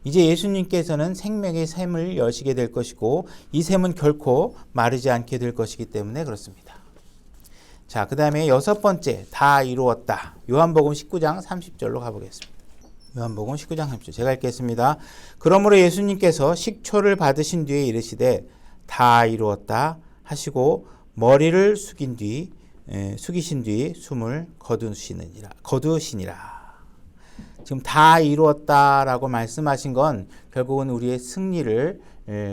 이제 예수님께서는 생명의 샘을 여시게 될 것이고 이 샘은 결코 마르지 않게 될 것이기 때문에 그렇습니다. 자, 그 다음에 여섯 번째, 다 이루었다. 요한복음 19장 30절로 가보겠습니다. 요한복음 19장 30절. 제가 읽겠습니다. 그러므로 예수님께서 식초를 받으신 뒤에 이르시되 다 이루었다 하시고 머리를 숙이신 뒤 숨을 거두시니라. 지금 다 이루었다라고 말씀하신 건 결국은 우리의 승리를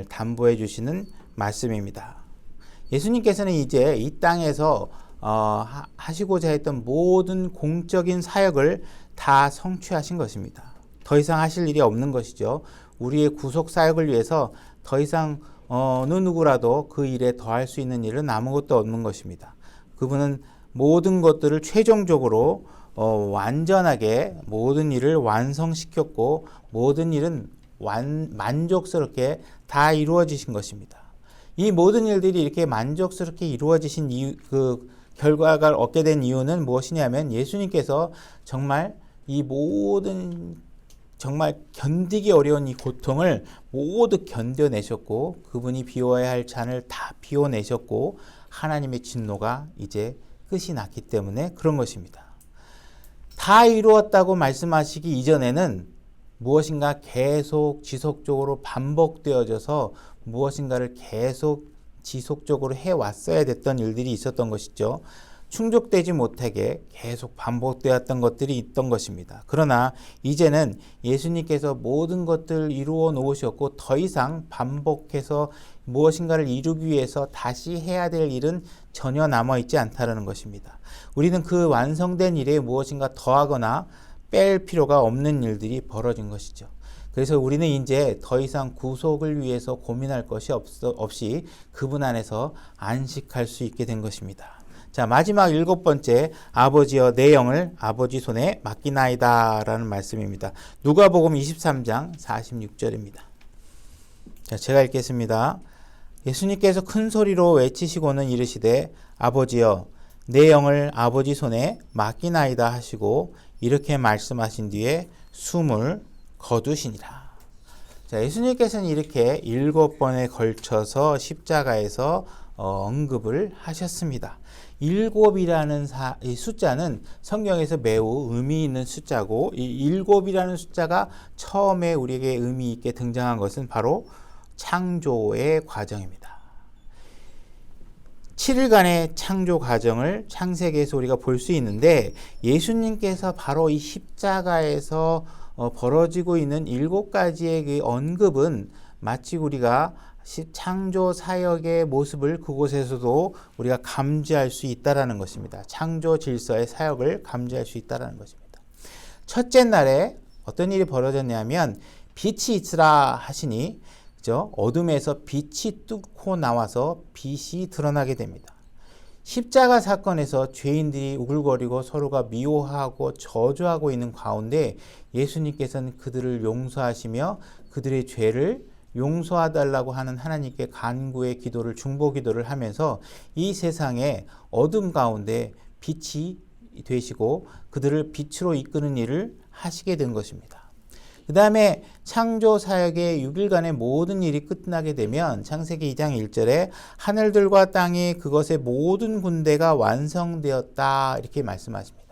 담보해 주시는 말씀입니다. 예수님께서는 이제 이 땅에서 하시고자 했던 모든 공적인 사역을 다 성취하신 것입니다. 더 이상 하실 일이 없는 것이죠. 우리의 구속 사역을 위해서 더 이상 어느 누구라도 그 일에 더할 수 있는 일은 아무것도 없는 것입니다. 그분은 모든 것들을 최종적으로 완전하게 모든 일을 완성시켰고 모든 일은 만족스럽게 다 이루어지신 것입니다. 이 모든 일들이 이렇게 만족스럽게 이루어지신 그 결과를 얻게 된 이유는 무엇이냐면 예수님께서 정말 이 모든 정말 견디기 어려운 이 고통을 모두 견뎌내셨고 그분이 비워야 할 잔을 다 비워내셨고 하나님의 진노가 이제 끝이 났기 때문에 그런 것입니다. 다 이루었다고 말씀하시기 이전에는 무엇인가 계속 지속적으로 반복되어져서 무엇인가를 계속 지속적으로 해왔어야 됐던 일들이 있었던 것이죠. 충족되지 못하게 계속 반복되었던 것들이 있던 것입니다. 그러나 이제는 예수님께서 모든 것들을 이루어 놓으셨고 더 이상 반복해서 무엇인가를 이루기 위해서 다시 해야 될 일은 전혀 남아있지 않다는 것입니다. 우리는 그 완성된 일에 무엇인가 더하거나 뺄 필요가 없는 일들이 벌어진 것이죠. 그래서 우리는 이제 더 이상 구속을 위해서 고민할 것이 없이 그분 안에서 안식할 수 있게 된 것입니다. 자, 마지막 일곱 번째, 아버지여 내 영을 아버지 손에 맡기나이다 라는 말씀입니다. 누가복음 23장 46절입니다. 자, 제가 읽겠습니다. 예수님께서 큰 소리로 외치시고는 이르시되 아버지여 내 영을 아버지 손에 맡기나이다 하시고 이렇게 말씀하신 뒤에 숨을 거두시니라. 자, 예수님께서는 이렇게 7번에 걸쳐서 십자가에서 언급을 하셨습니다. 7이라는 이 숫자는 성경에서 매우 의미 있는 숫자고 이 7이라는 숫자가 처음에 우리에게 의미 있게 등장한 것은 바로 창조의 과정입니다. 7일간의 창조 과정을 창세기에서 우리가 볼 수 있는데 예수님께서 바로 이 십자가에서 벌어지고 있는 7가지의 그 언급은 마치 우리가 창조 사역의 모습을 그곳에서도 우리가 감지할 수 있다라는 것입니다. 창조 질서의 사역을 감지할 수 있다라는 것입니다. 첫째 날에 어떤 일이 벌어졌냐면 빛이 있으라 하시니 그죠? 어둠에서 빛이 뚫고 나와서 빛이 드러나게 됩니다. 십자가 사건에서 죄인들이 우글거리고 서로가 미워하고 저주하고 있는 가운데 예수님께서는 그들을 용서하시며 그들의 죄를 용서하달라고 하는 하나님께 간구의 기도를 중보 기도를 하면서 이 세상의 어둠 가운데 빛이 되시고 그들을 빛으로 이끄는 일을 하시게 된 것입니다. 그 다음에 창조 사역의 6일간의 모든 일이 끝나게 되면 창세기 2장 1절에 하늘들과 땅이 그것의 모든 군대가 완성되었다 이렇게 말씀하십니다.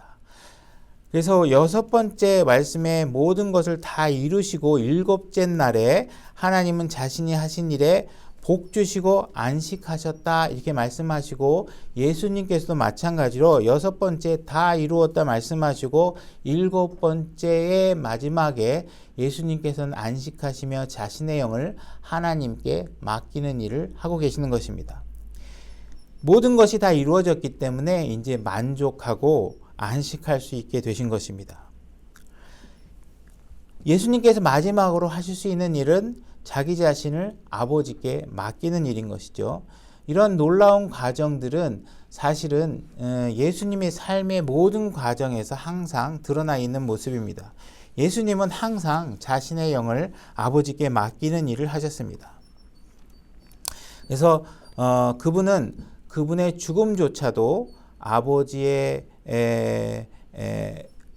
그래서 6번째 말씀에 모든 것을 다 이루시고 7째 날에 하나님은 자신이 하신 일에 복 주시고 안식하셨다 이렇게 말씀하시고, 예수님께서도 마찬가지로 6번째 다 이루었다 말씀하시고 7번째의 마지막에 예수님께서는 안식하시며 자신의 영을 하나님께 맡기는 일을 하고 계시는 것입니다. 모든 것이 다 이루어졌기 때문에 이제 만족하고 안식할 수 있게 되신 것입니다. 예수님께서 마지막으로 하실 수 있는 일은 자기 자신을 아버지께 맡기는 일인 것이죠. 이런 놀라운 과정들은 사실은 예수님의 삶의 모든 과정에서 항상 드러나 있는 모습입니다. 예수님은 항상 자신의 영을 아버지께 맡기는 일을 하셨습니다. 그래서 그분은 그분의 죽음조차도 아버지의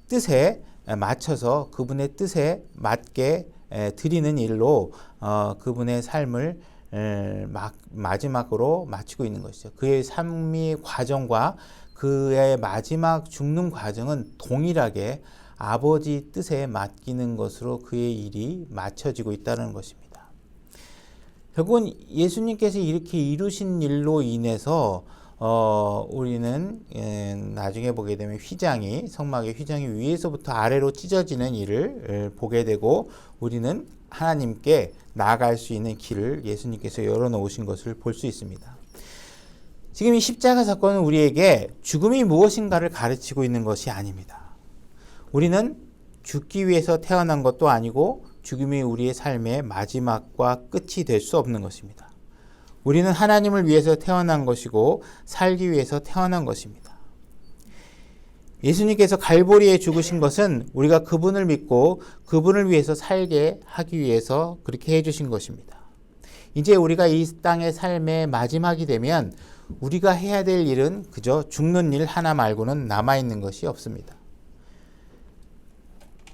뜻에 맞춰서 그분의 뜻에 맞게 드리는 일로 그분의 삶을 마지막으로 마치고 있는 것이죠. 그의 삶의 과정과 그의 마지막 죽는 과정은 동일하게 아버지 뜻에 맡기는 것으로 그의 일이 맞춰지고 있다는 것입니다. 결국은 예수님께서 이렇게 이루신 일로 인해서 우리는 나중에 보게 되면 휘장이, 성막의 휘장이 위에서부터 아래로 찢어지는 일을 보게 되고, 우리는 하나님께 나아갈 수 있는 길을 예수님께서 열어놓으신 것을 볼 수 있습니다. 지금 이 십자가 사건은 우리에게 죽음이 무엇인가를 가르치고 있는 것이 아닙니다. 우리는 죽기 위해서 태어난 것도 아니고 죽음이 우리의 삶의 마지막과 끝이 될 수 없는 것입니다. 우리는 하나님을 위해서 태어난 것이고 살기 위해서 태어난 것입니다. 예수님께서 갈보리에 죽으신 것은 우리가 그분을 믿고 그분을 위해서 살게 하기 위해서 그렇게 해주신 것입니다. 이제 우리가 이 땅의 삶의 마지막이 되면 우리가 해야 될 일은 그저 죽는 일 하나 말고는 남아있는 것이 없습니다.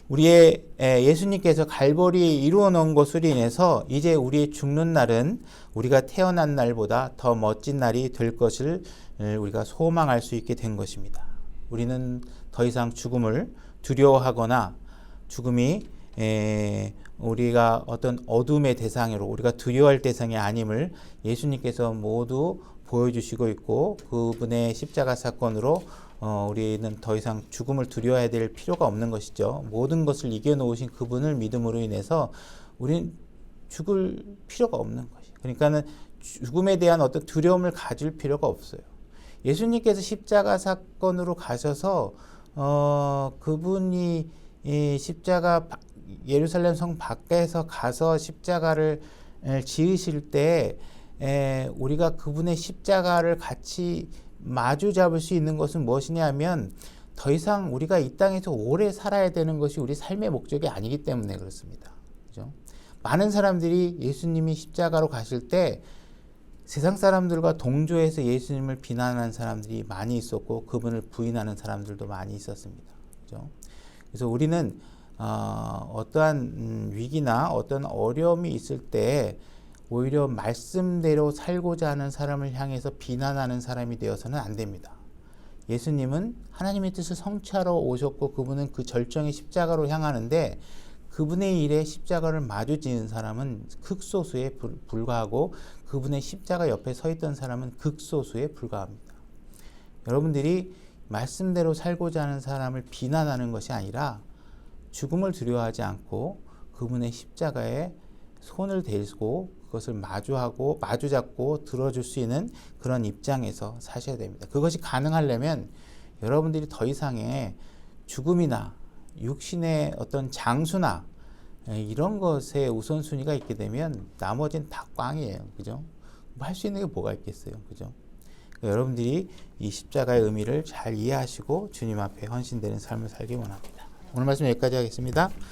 우리의 예수님께서 갈보리에 이루어 놓은 것으로 인해서 이제 우리의 죽는 날은 우리가 태어난 날보다 더 멋진 날이 될 것을 우리가 소망할 수 있게 된 것입니다. 우리는 더 이상 죽음을 두려워하거나 죽음이 우리가 어떤 어둠의 대상으로 우리가 두려워할 대상이 아님을 예수님께서 모두 보여주시고 있고, 그분의 십자가 사건으로 우리는 더 이상 죽음을 두려워해야 될 필요가 없는 것이죠. 모든 것을 이겨놓으신 그분을 믿음으로 인해서 우리는 죽을 필요가 없는 것이에요. 그러니까는 죽음에 대한 어떤 두려움을 가질 필요가 없어요. 예수님께서 십자가 사건으로 가셔서 그분이 이 십자가 예루살렘 성 밖에서 가서 십자가를 지으실 때 우리가 그분의 십자가를 같이 마주 잡을 수 있는 것은 무엇이냐 하면, 더 이상 우리가 이 땅에서 오래 살아야 되는 것이 우리 삶의 목적이 아니기 때문에 그렇습니다. 그죠? 많은 사람들이 예수님이 십자가로 가실 때 세상 사람들과 동조해서 예수님을 비난하는 사람들이 많이 있었고, 그분을 부인하는 사람들도 많이 있었습니다. 그죠? 그래서 우리는 어떠한 위기나 어떤 어려움이 있을 때 오히려 말씀대로 살고자 하는 사람을 향해서 비난하는 사람이 되어서는 안 됩니다. 예수님은 하나님의 뜻을 성취하러 오셨고 그분은 그 절정의 십자가로 향하는데, 그분의 일에 십자가를 마주 지은 사람은 극소수에 불과하고 그분의 십자가 옆에 서 있던 사람은 극소수에 불과합니다. 여러분들이 말씀대로 살고자 하는 사람을 비난하는 것이 아니라 죽음을 두려워하지 않고 그분의 십자가에 손을 대고 그것을 마주 잡고 들어줄 수 있는 그런 입장에서 사셔야 됩니다. 그것이 가능하려면 여러분들이 더 이상의 죽음이나 육신의 어떤 장수나 이런 것에 우선순위가 있게 되면 나머지는 다 꽝이에요. 그죠? 할 수 있는 게 뭐가 있겠어요. 그죠? 여러분들이 이 십자가의 의미를 잘 이해하시고 주님 앞에 헌신되는 삶을 살기 원합니다. 오늘 말씀 여기까지 하겠습니다.